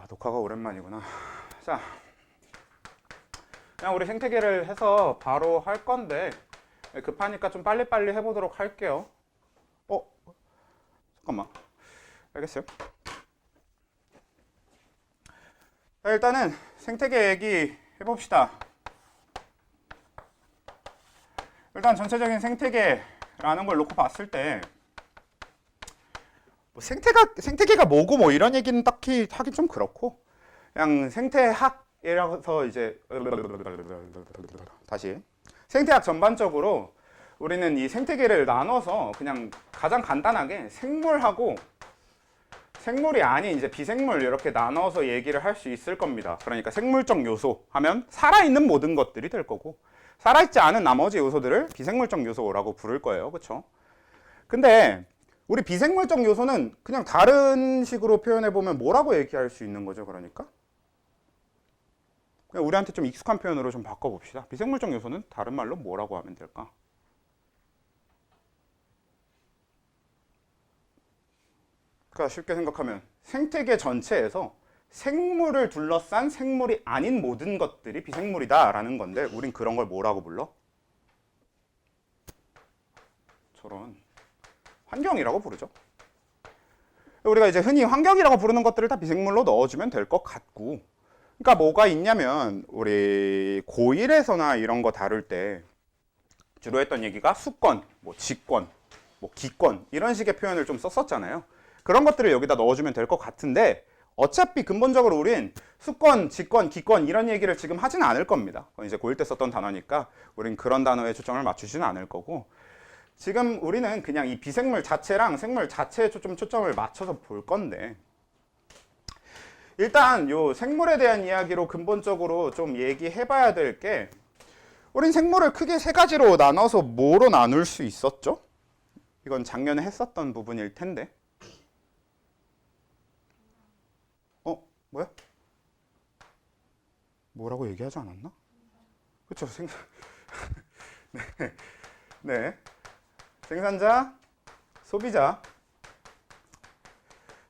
녹화가 오랜만이구나. 자, 그냥 우리 생태계를 해서 바로 할 건데 급하니까 좀 빨리빨리 해보도록 할게요. 잠깐만. 알겠어요. 자, 일단은 생태계 얘기 해봅시다. 일단 전체적인 생태계라는 걸 놓고 봤을 때 뭐 생태계가 뭐고 뭐 이런 얘기는 딱히 하긴 좀 그렇고, 그냥 생태학이라서 이제 다시 생태학 전반적으로 우리는 이 생태계를 나눠서 그냥 가장 간단하게 생물하고 생물이 아닌 이제 비생물 이렇게 나눠서 얘기를 할 수 있을 겁니다. 그러니까 생물적 요소 하면 살아있는 모든 것들이 될 거고, 살아있지 않은 나머지 요소들을 비생물적 요소라고 부를 거예요. 그렇죠? 근데 우리 비생물적 요소는 그냥 다른 식으로 표현해보면 뭐라고 얘기할 수 있는 거죠? 그러니까 그냥 우리한테 좀 익숙한 표현으로 좀 바꿔봅시다. 비생물적 요소는 다른 말로 뭐라고 하면 될까? 그러니까 쉽게 생각하면 생태계 전체에서 생물을 둘러싼 생물이 아닌 모든 것들이 비생물이다 라는 건데, 우린 그런 걸 뭐라고 불러? 저런 환경이라고 부르죠. 우리가 이제 흔히 환경이라고 부르는 것들을 다 비생물로 넣어주면 될 것 같고, 그러니까 뭐가 있냐면 우리 고1에서나 이런 거 다룰 때 주로 했던 얘기가 수권, 뭐 직권, 뭐 기권 이런 식의 표현을 좀 썼었잖아요. 그런 것들을 여기다 넣어주면 될 것 같은데, 어차피 근본적으로 우린 수권, 직권, 기권 이런 얘기를 지금 하지는 않을 겁니다. 그건 이제 고1 때 썼던 단어니까 우린 그런 단어에 초점을 맞추지는 않을 거고, 지금 우리는 그냥 이 비생물 자체랑 생물 자체에 좀 초점을 맞춰서 볼 건데, 일단 요 생물에 대한 이야기로 근본적으로 좀 얘기해 봐야 될 게, 우린 생물을 크게 세 가지로 나눠서 뭐로 나눌 수 있었죠? 이건 작년에 했었던 부분일 텐데. 뭐야? 뭐라고 얘기하지 않았나? 그쵸? 네. 네. 생산자, 소비자,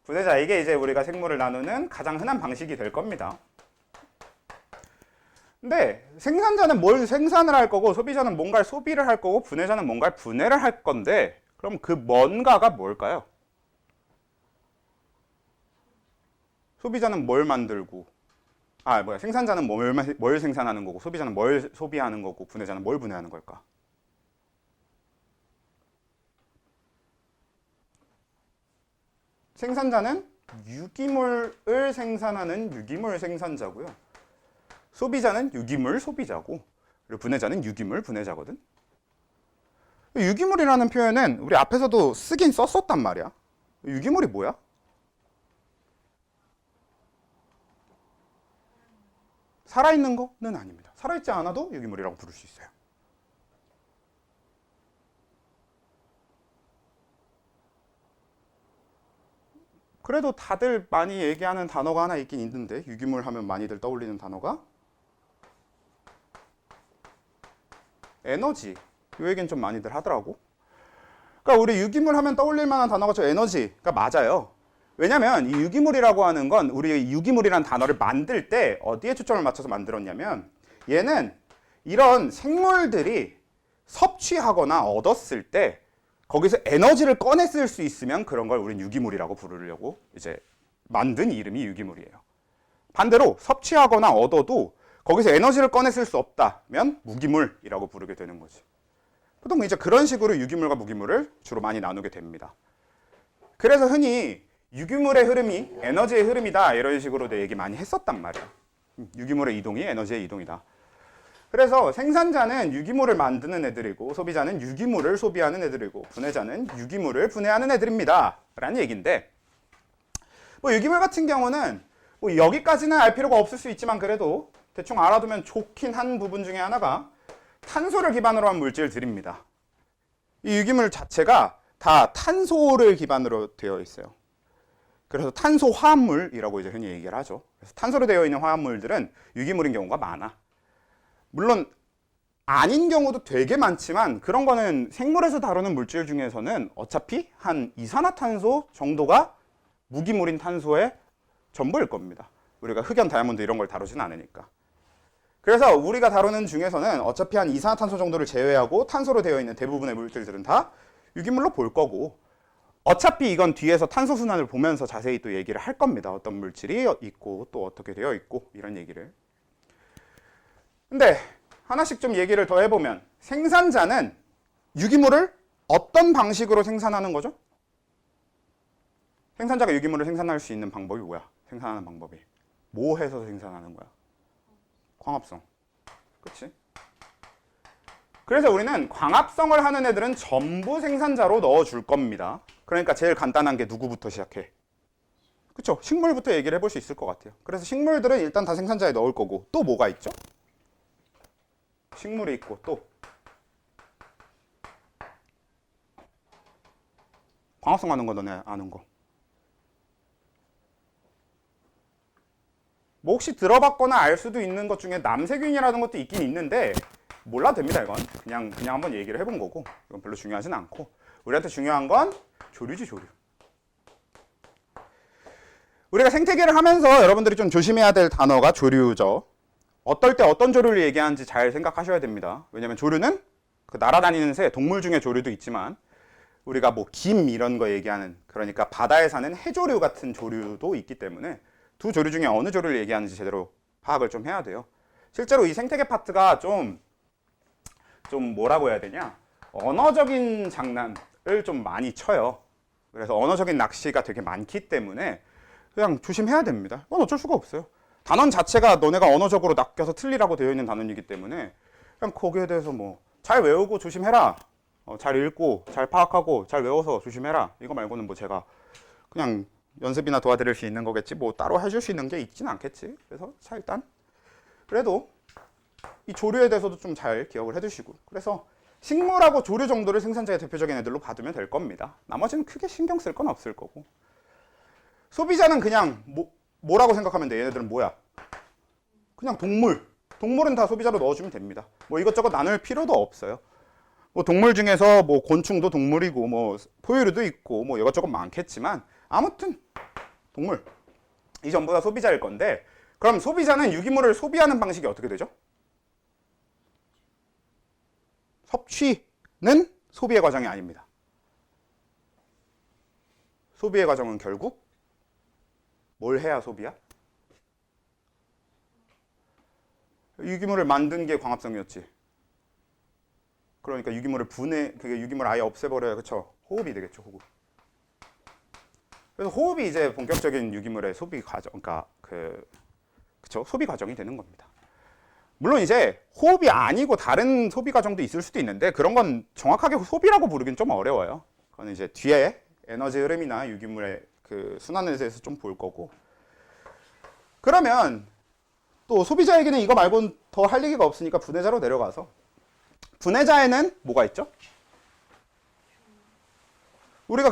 분해자. 이게 이제 우리가 생물을 나누는 가장 흔한 방식이 될 겁니다. 근데 생산자는 뭘 생산을 할 거고, 소비자는 뭔가를 소비를 할 거고, 분해자는 뭔가를 분해를 할 건데, 그럼 그 뭔가가 뭘까요? 소비자는 뭘 만들고, 생산자는 뭘 생산하는 거고, 소비자는 뭘 소비하는 거고, 분해자는 뭘 분해하는 걸까? 생산자는 유기물을 생산하는 유기물 생산자고요. 소비자는 유기물 소비자고, 그리고 분해자는 유기물 분해자거든. 유기물이라는 표현은 우리 앞에서도 쓰긴 썼었단 말이야. 유기물이 뭐야? 살아있는 거는 아닙니다. 살아있지 않아도 유기물이라고 부를 수 있어요. 그래도 다들 많이 얘기하는 단어가 하나 있긴 있는데, 유기물 하면 많이들 떠올리는 단어가 에너지. 이 얘기는 좀 많이들 하더라고. 그러니까 우리 유기물 하면 떠올릴 만한 단어가 저 에너지가 맞아요. 왜냐면 이 유기물이라고 하는 건, 우리 유기물이라는 단어를 만들 때 어디에 초점을 맞춰서 만들었냐면, 얘는 이런 생물들이 섭취하거나 얻었을 때 거기서 에너지를 꺼내 쓸 수 있으면 그런 걸 우린 유기물이라고 부르려고 이제 만든 이름이 유기물이에요. 반대로 섭취하거나 얻어도 거기서 에너지를 꺼내 쓸 수 없다면 무기물이라고 부르게 되는 거지. 보통 이제 그런 식으로 유기물과 무기물을 주로 많이 나누게 됩니다. 그래서 흔히 유기물의 흐름이 에너지의 흐름이다 이런 식으로 얘기 많이 했었단 말이야. 유기물의 이동이 에너지의 이동이다. 그래서 생산자는 유기물을 만드는 애들이고, 소비자는 유기물을 소비하는 애들이고, 분해자는 유기물을 분해하는 애들입니다 라는 얘기인데, 뭐 유기물 같은 경우는 뭐 여기까지는 알 필요가 없을 수 있지만 그래도 대충 알아두면 좋긴 한 부분 중에 하나가 탄소를 기반으로 한 물질들입니다. 이 유기물 자체가 다 탄소를 기반으로 되어 있어요. 그래서 탄소 화합물이라고 이제 흔히 얘기를 하죠. 그래서 탄소로 되어 있는 화합물들은 유기물인 경우가 많아. 물론 아닌 경우도 되게 많지만, 그런 거는 생물에서 다루는 물질 중에서는 어차피 한 이산화탄소 정도가 무기물인 탄소의 전부일 겁니다. 우리가 흑연, 다이아몬드 이런 걸 다루진 않으니까. 그래서 우리가 다루는 중에서는 어차피 한 이산화탄소 정도를 제외하고 탄소로 되어 있는 대부분의 물질들은 다 유기물로 볼 거고, 어차피 이건 뒤에서 탄소 순환을 보면서 자세히 또 얘기를 할 겁니다. 어떤 물질이 있고 또 어떻게 되어 있고 이런 얘기를. 근데 하나씩 좀 얘기를 더 해보면, 생산자는 유기물을 어떤 방식으로 생산하는 거죠? 생산자가 유기물을 생산할 수 있는 방법이 뭐야? 생산하는 방법이 뭐 해서 생산하는 거야? 광합성. 그치? 그래서 우리는 광합성을 하는 애들은 전부 생산자로 넣어줄 겁니다. 그러니까 제일 간단한 게 누구부터 시작해? 그쵸? 식물부터 얘기를 해볼 수 있을 것 같아요. 그래서 식물들은 일단 다 생산자에 넣을 거고, 또 뭐가 있죠? 식물이 있고, 또 광합성 하는 거 너네 아는 거. 뭐 혹시 들어봤거나 알 수도 있는 것 중에 남세균이라는 것도 있긴 있는데 몰라도 됩니다. 이건 그냥 한번 얘기를 해본 거고, 이건 별로 중요하진 않고, 우리한테 중요한 건 조류지, 조류. 우리가 생태계를 하면서 여러분들이 좀 조심해야 될 단어가 조류죠. 어떨 때 어떤 조류를 얘기하는지 잘 생각하셔야 됩니다. 왜냐면 조류는 그 날아다니는 새, 동물 중에 조류도 있지만, 우리가 뭐 김 이런 거 얘기하는, 그러니까 바다에 사는 해조류 같은 조류도 있기 때문에 두 조류 중에 어느 조류를 얘기하는지 제대로 파악을 좀 해야 돼요. 실제로 이 생태계 파트가 좀 뭐라고 해야 되냐, 언어적인 장난을 좀 많이 쳐요. 그래서 언어적인 낚시가 되게 많기 때문에 그냥 조심해야 됩니다. 이건 어쩔 수가 없어요. 단원 자체가 너네가 언어적으로 낚여서 틀리라고 되어 있는 단원이기 때문에 그냥 거기에 대해서 뭐 잘 외우고 조심해라, 잘 읽고 잘 파악하고 잘 외워서 조심해라, 이거 말고는 뭐 제가 그냥 연습이나 도와드릴 수 있는 거겠지, 뭐 따로 해줄 수 있는 게 있지는 않겠지. 그래서 자, 일단 그래도 이 조류에 대해서도 좀 잘 기억을 해두시고, 그래서 식물하고 조류 정도를 생산자의 대표적인 애들로 봐두면 될 겁니다. 나머지는 크게 신경 쓸 건 없을 거고. 소비자는 그냥 뭐라고 생각하면 돼? 얘네들은 뭐야? 그냥 동물은 다 소비자로 넣어주면 됩니다. 뭐 이것저것 나눌 필요도 없어요. 뭐 동물 중에서 뭐 곤충도 동물이고, 뭐 포유류도 있고, 뭐 이것저것 많겠지만 아무튼 동물, 이 전부 다 소비자일 건데, 그럼 소비자는 유기물을 소비하는 방식이 어떻게 되죠? 섭취는 소비의 과정이 아닙니다. 소비의 과정은 결국 뭘 해야 소비야? 유기물을 만든 게 광합성이었지. 그러니까 유기물을 그게 유기물 아예 없애버려야, 그쵸? 호흡이 되겠죠, 호흡. 그래서 호흡이 이제 본격적인 유기물의 소비 과정, 그러니까 그쵸? 소비 과정이 되는 겁니다. 물론 이제 호흡이 아니고 다른 소비 과정도 있을 수도 있는데, 그런 건 정확하게 소비라고 부르긴 좀 어려워요. 그건 이제 뒤에 에너지 흐름이나 유기물의 그 순환에 대해서 좀 볼 거고. 그러면 또 소비자에게는 이거 말고는 더 할 얘기가 없으니까 분해자로 내려가서, 분해자에는 뭐가 있죠? 우리가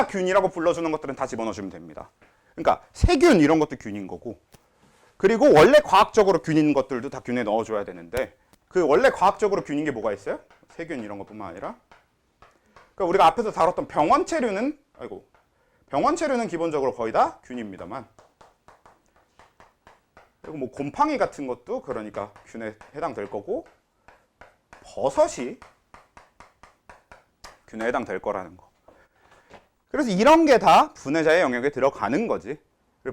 균이라고 불러주는 것들은 다 집어넣어주면 됩니다. 그러니까 세균 이런 것도 균인 거고, 그리고 원래 과학적으로 균인 것들도 다 균에 넣어줘야 되는데, 그 원래 과학적으로 균인 게 뭐가 있어요? 세균 이런 것뿐만 아니라, 그러니까 우리가 앞에서 다뤘던 병원체류는 기본적으로 거의 다 균입니다만, 그리고 뭐 곰팡이 같은 것도 그러니까 균에 해당될 거고, 버섯이 균에 해당될 거라는 거. 그래서 이런 게 다 분해자의 영역에 들어가는 거지.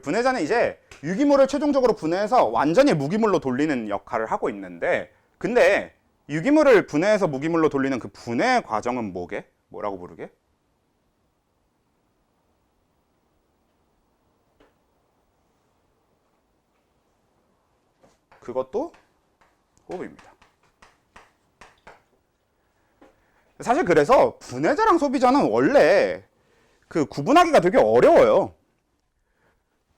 분해자는 이제 유기물을 최종적으로 분해해서 완전히 무기물로 돌리는 역할을 하고 있는데, 근데 유기물을 분해해서 무기물로 돌리는 그 분해 과정은 뭐라고 부르게? 그것도 호흡입니다. 사실 그래서 분해자랑 소비자는 원래 그 구분하기가 되게 어려워요.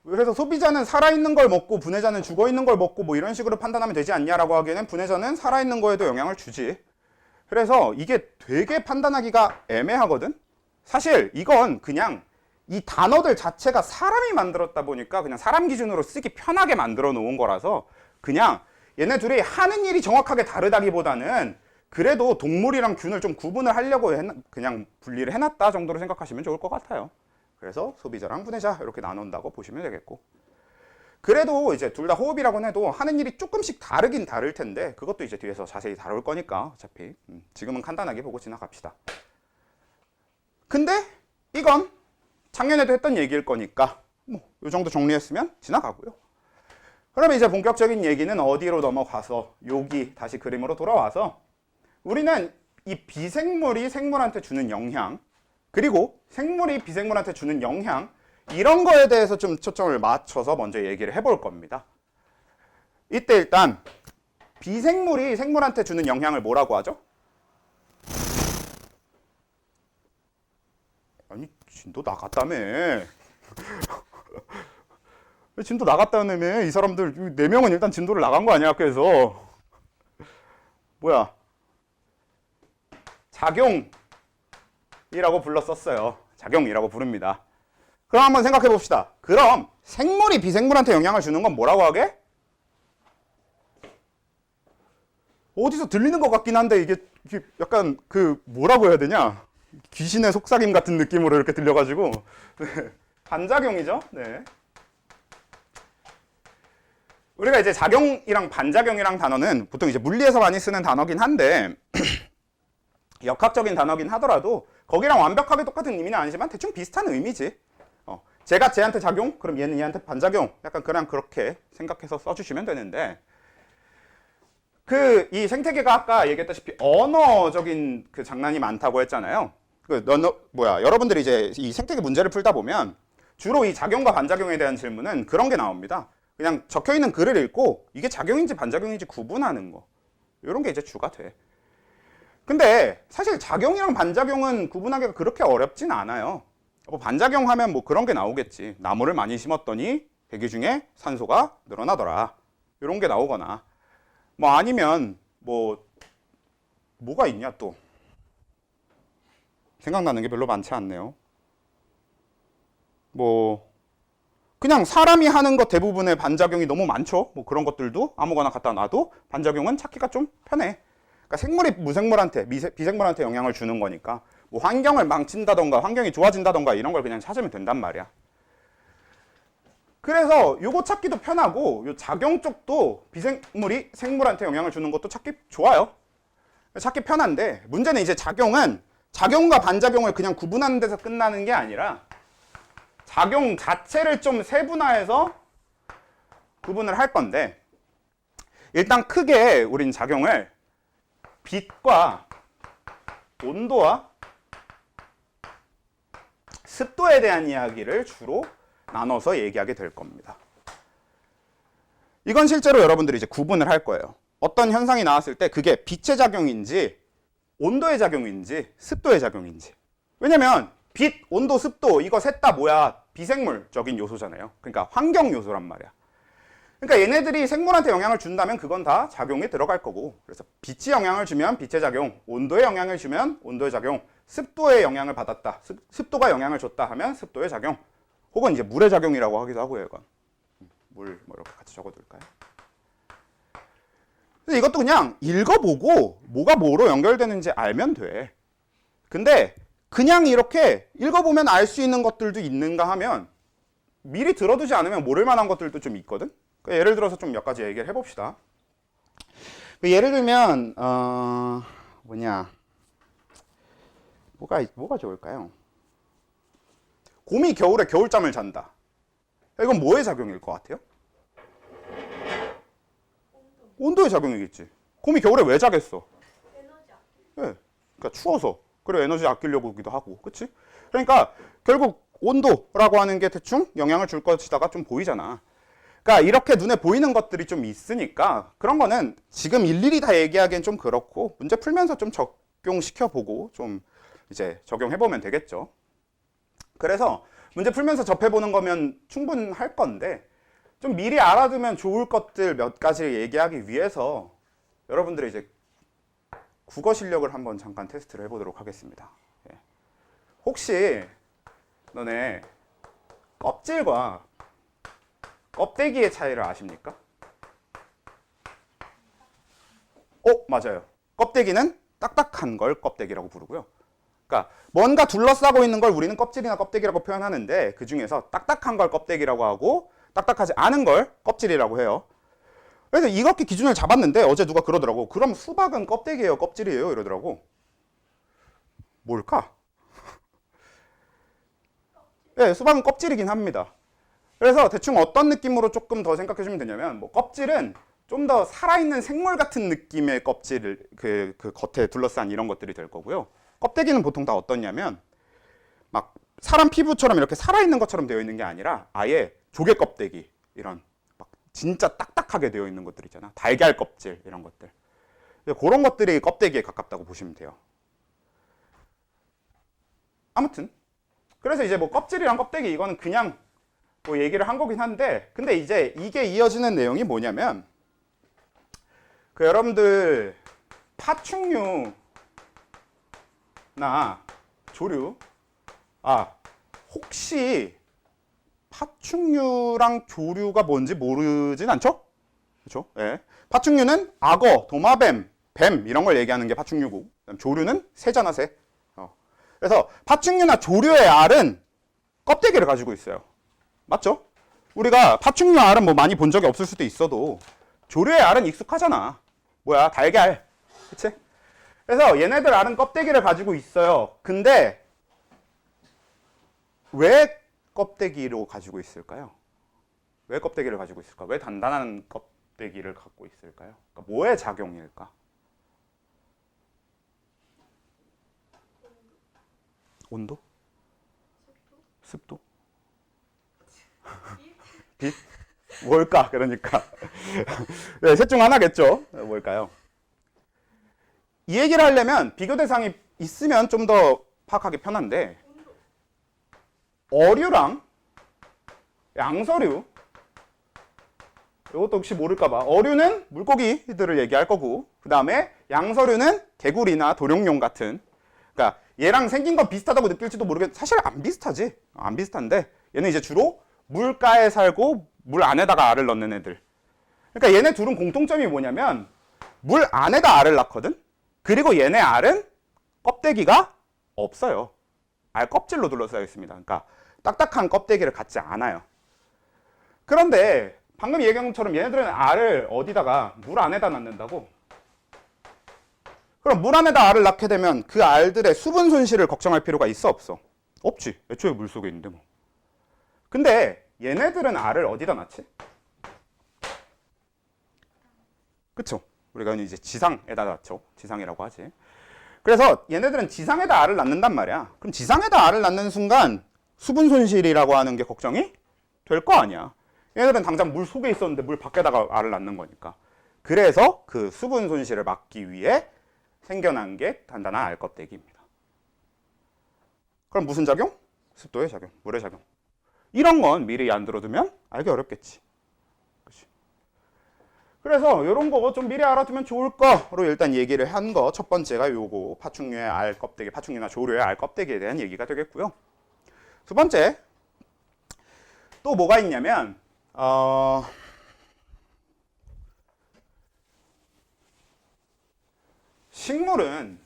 그래서 소비자는 살아있는 걸 먹고 분해자는 죽어있는 걸 먹고 뭐 이런 식으로 판단하면 되지 않냐라고 하기에는, 분해자는 살아있는 거에도 영향을 주지. 그래서 이게 되게 판단하기가 애매하거든. 사실 이건 그냥 이 단어들 자체가 사람이 만들었다 보니까 그냥 사람 기준으로 쓰기 편하게 만들어 놓은 거라서, 그냥 얘네 둘이 하는 일이 정확하게 다르다기보다는 그래도 동물이랑 균을 좀 구분을 하려고 그냥 분리를 해놨다 정도로 생각하시면 좋을 것 같아요. 그래서 소비자랑 분해자 이렇게 나눈다고 보시면 되겠고, 그래도 이제 둘 다 호흡이라고는 해도 하는 일이 조금씩 다르긴 다를 텐데 그것도 이제 뒤에서 자세히 다룰 거니까 어차피 지금은 간단하게 보고 지나갑시다. 근데 이건 작년에도 했던 얘기일 거니까 뭐 이 정도 정리했으면 지나가고요. 그러면 이제 본격적인 얘기는 어디로 넘어가서 여기 다시 그림으로 돌아와서 우리는 이 비생물이 생물한테 주는 영향, 그리고 생물이 비생물한테 주는 영향, 이런 거에 대해서 좀 초점을 맞춰서 먼저 얘기를 해볼 겁니다. 이때 일단 비생물이 생물한테 주는 영향을 뭐라고 하죠? 아니, 진도 나갔다며. 진도 나갔다며. 이 사람들 4명은 일단 진도를 나간 거 아니야, 학교에서. 뭐야? 작용이라고 불렀었어요. 작용이라고 부릅니다. 그럼 한번 생각해 봅시다. 그럼 생물이 비생물한테 영향을 주는 건 뭐라고 하게? 어디서 들리는 것 같긴 한데 이게 약간 그 뭐라고 해야 되냐? 귀신의 속삭임 같은 느낌으로 이렇게 들려가지고 반작용이죠. 네. 우리가 이제 작용이랑 반작용이랑 단어는 보통 이제 물리에서 많이 쓰는 단어긴 한데 역학적인 단어긴 하더라도 거기랑 완벽하게 똑같은 의미는 아니지만 대충 비슷한 의미지. 제가 쟤한테 작용, 그럼 얘는 얘한테 반작용. 약간 그냥 그렇게 생각해서 써주시면 되는데, 이 생태계가 아까 얘기했다시피 언어적인 그 장난이 많다고 했잖아요. 여러분들이 이제 이 생태계 문제를 풀다 보면 주로 이 작용과 반작용에 대한 질문은 그런 게 나옵니다. 그냥 적혀 있는 글을 읽고 이게 작용인지 반작용인지 구분하는 거. 이런 게 이제 주가 돼. 근데 사실 작용이랑 반작용은 구분하기가 그렇게 어렵진 않아요. 반작용하면 뭐 그런 게 나오겠지. 나무를 많이 심었더니 대기 중에 산소가 늘어나더라. 이런 게 나오거나, 뭐 아니면 뭐가 있냐 또. 생각나는 게 별로 많지 않네요. 그냥 사람이 하는 것 대부분의 반작용이 너무 많죠. 뭐 그런 것들도 아무거나 갖다 놔도 반작용은 찾기가 좀 편해. 그러니까 생물이 무생물한테, 비생물한테 영향을 주는 거니까 뭐 환경을 망친다던가 환경이 좋아진다던가 이런 걸 그냥 찾으면 된단 말이야. 그래서 요거 찾기도 편하고 요 작용 쪽도 비생물이 생물한테 영향을 주는 것도 찾기 좋아요. 찾기 편한데 문제는 이제 작용은 작용과 반작용을 그냥 구분하는 데서 끝나는 게 아니라 작용 자체를 좀 세분화해서 구분을 할 건데, 일단 크게 우린 작용을 빛과 온도와 습도에 대한 이야기를 주로 나눠서 얘기하게 될 겁니다. 이건 실제로 여러분들이 이제 구분을 할 거예요. 어떤 현상이 나왔을 때 그게 빛의 작용인지 온도의 작용인지 습도의 작용인지. 왜냐면 빛, 온도, 습도 이거 셋 다 뭐야? 비생물적인 요소잖아요. 그러니까 환경 요소란 말이야. 그러니까 얘네들이 생물한테 영향을 준다면 그건 다 작용에 들어갈 거고, 그래서 빛이 영향을 주면 빛의 작용, 온도에 영향을 주면 온도의 작용, 습도에 영향을 받았다, 습도가 영향을 줬다 하면 습도의 작용, 혹은 이제 물의 작용이라고 하기도 하고요. 이건 물 뭐 이렇게 같이 적어둘까요? 그래서 이것도 그냥 읽어보고 뭐가 뭐로 연결되는지 알면 돼. 근데 그냥 이렇게 읽어보면 알 수 있는 것들도 있는가 하면 미리 들어두지 않으면 모를 만한 것들도 좀 있거든. 그러니까 예를 들어서 좀 몇 가지 얘기를 해봅시다. 예를 들면 뭐가 좋을까요? 곰이 겨울에 겨울잠을 잔다. 이건 뭐의 작용일 것 같아요? 온도의 작용이겠지. 곰이 겨울에 왜 자겠어? 에너지 아끼. 네, 그러니까 추워서. 그래, 에너지 아끼려고 하기도 하고, 그렇지? 그러니까 결국 온도라고 하는 게 대충 영향을 줄 것이다가 좀 보이잖아. 그러니까 이렇게 눈에 보이는 것들이 좀 있으니까 그런 거는 지금 일일이 다 얘기하기엔 좀 그렇고 문제 풀면서 좀 적용시켜보고 좀 이제 적용해보면 되겠죠. 그래서 문제 풀면서 접해보는 거면 충분할 건데 좀 미리 알아두면 좋을 것들 몇 가지를 얘기하기 위해서 여러분들이 이제 국어 실력을 한번 잠깐 테스트를 해보도록 하겠습니다. 혹시 너네 껍질과 껍데기의 차이를 아십니까? 맞아요. 껍데기는 딱딱한 걸 껍데기라고 부르고요. 그러니까 뭔가 둘러싸고 있는 걸 우리는 껍질이나 껍데기라고 표현하는데 그 중에서 딱딱한 걸 껍데기라고 하고 딱딱하지 않은 걸 껍질이라고 해요. 그래서 이렇게 기준을 잡았는데 어제 누가 그러더라고. 그럼 수박은 껍데기예요, 껍질이에요? 이러더라고. 뭘까? 네, 수박은 껍질이긴 합니다. 그래서 대충 어떤 느낌으로 조금 더 생각해 주면 되냐면 뭐 껍질은 좀 더 살아있는 생물 같은 느낌의 껍질을 그 겉에 둘러싼 이런 것들이 될 거고요. 껍데기는 보통 다 어떻냐면 막 사람 피부처럼 이렇게 살아있는 것처럼 되어 있는 게 아니라 아예 조개 껍데기 이런 막 진짜 딱딱하게 되어 있는 것들 있잖아. 달걀 껍질 이런 것들. 그런 것들이 껍데기에 가깝다고 보시면 돼요. 아무튼 그래서 이제 뭐 껍질이랑 껍데기 이거는 그냥 뭐 얘기를 한 거긴 한데 근데 이제 이게 이어지는 내용이 뭐냐면 그 여러분들 파충류나 조류 혹시 파충류랑 조류가 뭔지 모르진 않죠? 그렇죠? 예. 파충류는 악어, 도마뱀, 뱀 이런 걸 얘기하는 게 파충류고 조류는 새잖아 새. 그래서 파충류나 조류의 알은 껍데기를 가지고 있어요. 맞죠? 우리가 파충류 알은 뭐 많이 본 적이 없을 수도 있어도 조류의 알은 익숙하잖아. 뭐야 달걀. 그치? 그래서 얘네들 알은 껍데기를 가지고 있어요. 근데 왜 껍데기로 가지고 있을까요? 왜 껍데기를 가지고 있을까? 왜 단단한 껍데기를 갖고 있을까요? 그러니까 뭐의 작용일까? 온도? 습도? 빛? 뭘까? 그러니까 네, 셋 중 하나겠죠. 뭘까요? 이 얘기를 하려면 비교 대상이 있으면 좀 더 파악하기 편한데 어류랑 양서류 이것도 혹시 모를까봐 어류는 물고기들을 얘기할 거고 그 다음에 양서류는 개구리나 도룡뇽 같은 그러니까 얘랑 생긴 건 비슷하다고 느낄지도 모르겠는데 사실 안 비슷하지. 안 비슷한데 얘는 이제 주로 물가에 살고 물 안에다가 알을 넣는 애들. 그러니까 얘네 둘은 공통점이 뭐냐면 물 안에다 알을 낳거든. 그리고 얘네 알은 껍데기가 없어요. 알 껍질로 둘러싸여 있습니다. 그러니까 딱딱한 껍데기를 갖지 않아요. 그런데 방금 얘기한 것처럼 얘네들은 알을 어디다가 물 안에다 낳는다고? 그럼 물 안에다 알을 낳게 되면 그 알들의 수분 손실을 걱정할 필요가 있어 없어? 없지. 애초에 물 속에 있는데 뭐. 근데 얘네들은 알을 어디다 낳지? 그쵸? 우리가 이제 지상에다 낳죠. 지상이라고 하지. 그래서 얘네들은 지상에다 알을 낳는단 말이야. 그럼 지상에다 알을 낳는 순간 수분 손실이라고 하는 게 걱정이 될 거 아니야. 얘네들은 당장 물 속에 있었는데 물 밖에다가 알을 낳는 거니까. 그래서 그 수분 손실을 막기 위해 생겨난 게 단단한 알 껍데기입니다. 그럼 무슨 작용? 습도의 작용, 물의 작용. 이런 건 미리 안 들어두면 알기 어렵겠지. 그치? 그래서 이런 거 좀 미리 알아두면 좋을 거로 일단 얘기를 한 거 첫 번째가 요거 파충류의 알 껍데기, 파충류나 조류의 알 껍데기에 대한 얘기가 되겠고요. 두 번째 또 뭐가 있냐면 식물은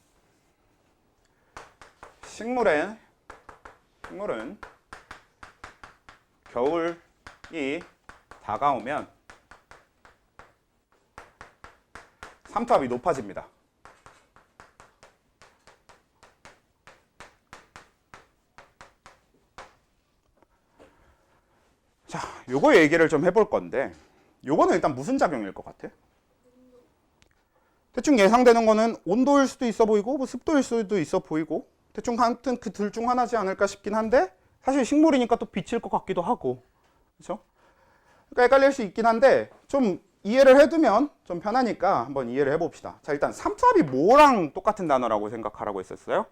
겨울이 다가오면 삼투압이 높아집니다. 자, 요거 얘기를 좀 해볼 건데 요거는 일단 무슨 작용일 것 같아? 대충 예상되는 거는 온도일 수도 있어 보이고 뭐 습도일 수도 있어 보이고 대충 하여튼 그 둘 중 하나지 않을까 싶긴 한데 사실 식물이니까 또 빛일 것 같기도 하고 그렇죠? 그러니까 헷갈릴 수 있긴 한데 좀 이해를 해두면 좀 편하니까 한번 이해를 해봅시다. 자, 일단 삼투압이 뭐랑 똑같은 단어라고 생각하라고 했었어요?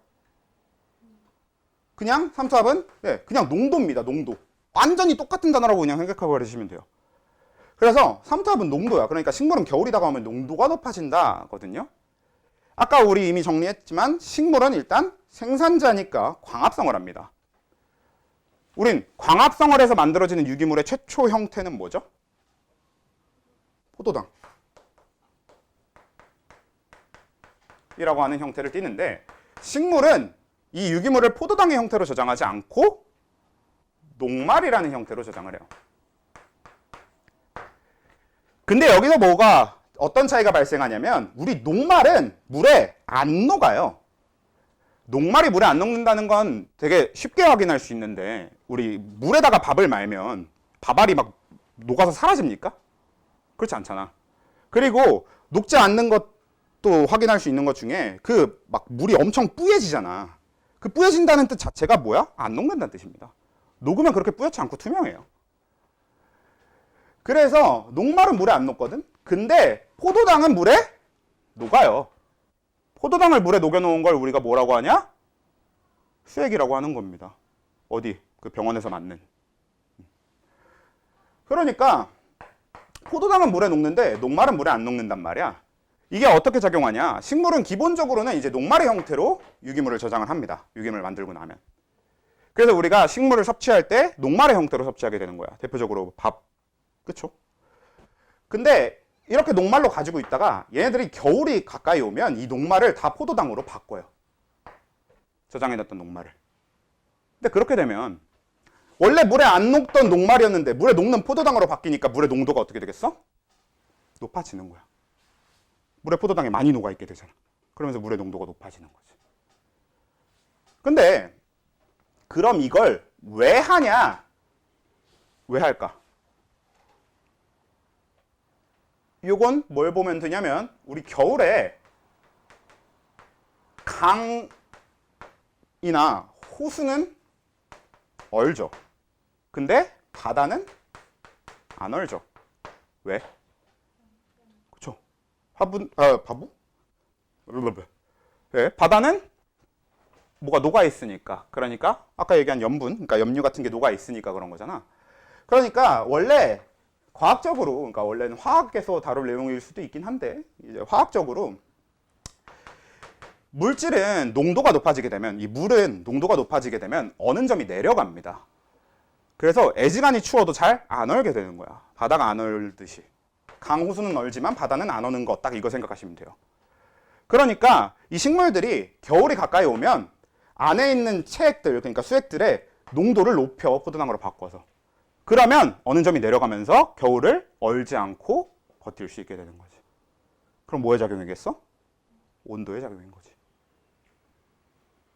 그냥 삼투압은 네, 그냥 농도입니다. 농도. 완전히 똑같은 단어라고 그냥 생각하고 버리시면 돼요. 그래서 삼투압은 농도야. 그러니까 식물은 겨울이 다가오면 농도가 높아진다거든요. 아까 우리 이미 정리했지만 식물은 일단 생산자니까 광합성을 합니다. 우린 광합성을 해서 만들어지는 유기물의 최초 형태는 뭐죠? 포도당 이라고 하는 형태를 띠는데 식물은 이 유기물을 포도당의 형태로 저장하지 않고 녹말이라는 형태로 저장을 해요. 근데 여기서 어떤 차이가 발생하냐면 우리 녹말은 물에 안 녹아요. 녹말이 물에 안 녹는다는 건 되게 쉽게 확인할 수 있는데 우리 물에다가 밥을 말면 밥알이 막 녹아서 사라집니까? 그렇지 않잖아. 그리고 녹지 않는 것도 확인할 수 있는 것 중에 그 막 물이 엄청 뿌얘지잖아. 그 뿌얘진다는 뜻 자체가 뭐야? 안 녹는다는 뜻입니다. 녹으면 그렇게 뿌옇지 않고 투명해요. 그래서 녹말은 물에 안 녹거든? 근데 포도당은 물에 녹아요. 포도당을 물에 녹여놓은 걸 우리가 뭐라고 하냐? 수액이라고 하는 겁니다. 어디? 그 병원에서 맞는. 그러니까 포도당은 물에 녹는데 녹말은 물에 안 녹는단 말이야. 이게 어떻게 작용하냐? 식물은 기본적으로는 이제 녹말의 형태로 유기물을 저장을 합니다. 유기물을 만들고 나면. 그래서 우리가 식물을 섭취할 때 녹말의 형태로 섭취하게 되는 거야. 대표적으로 밥. 그쵸? 근데 이렇게 녹말로 가지고 있다가 얘네들이 겨울이 가까이 오면 이 녹말을 다 포도당으로 바꿔요. 저장해놨던 녹말을. 근데 그렇게 되면 원래 물에 안 녹던 녹말이었는데 물에 녹는 포도당으로 바뀌니까 물의 농도가 어떻게 되겠어? 높아지는 거야. 물에 포도당이 많이 녹아있게 되잖아. 그러면서 물의 농도가 높아지는 거지. 근데 그럼 이걸 왜 하냐? 왜 할까? 요건 뭘 보면 되냐면 우리 겨울에 강이나 호수는 얼죠. 근데 바다는 안 얼죠. 왜? 그쵸? 바부? 네, 바다는 뭐가 녹아 있으니까. 그러니까 아까 얘기한 염분, 그러니까 염류 같은 게 녹아 있으니까 그런 거잖아. 그러니까 원래 과학적으로, 그러니까 원래는 화학에서 다룰 내용일 수도 있긴 한데 이제 화학적으로 물질은 농도가 높아지게 되면 이 물은 농도가 높아지게 되면 어는 점이 내려갑니다. 그래서 애지간히 추워도 잘 안 얼게 되는 거야. 바다가 안 얼듯이. 강호수는 얼지만 바다는 안 어는 것, 딱 이거 생각하시면 돼요. 그러니까 이 식물들이 겨울이 가까이 오면 안에 있는 체액들, 그러니까 수액들의 농도를 높여 포도당으로 바꿔서. 그러면 어느 점이 내려가면서 겨울을 얼지 않고 버틸 수 있게 되는 거지. 그럼 뭐의 작용이겠어? 온도의 작용인 거지.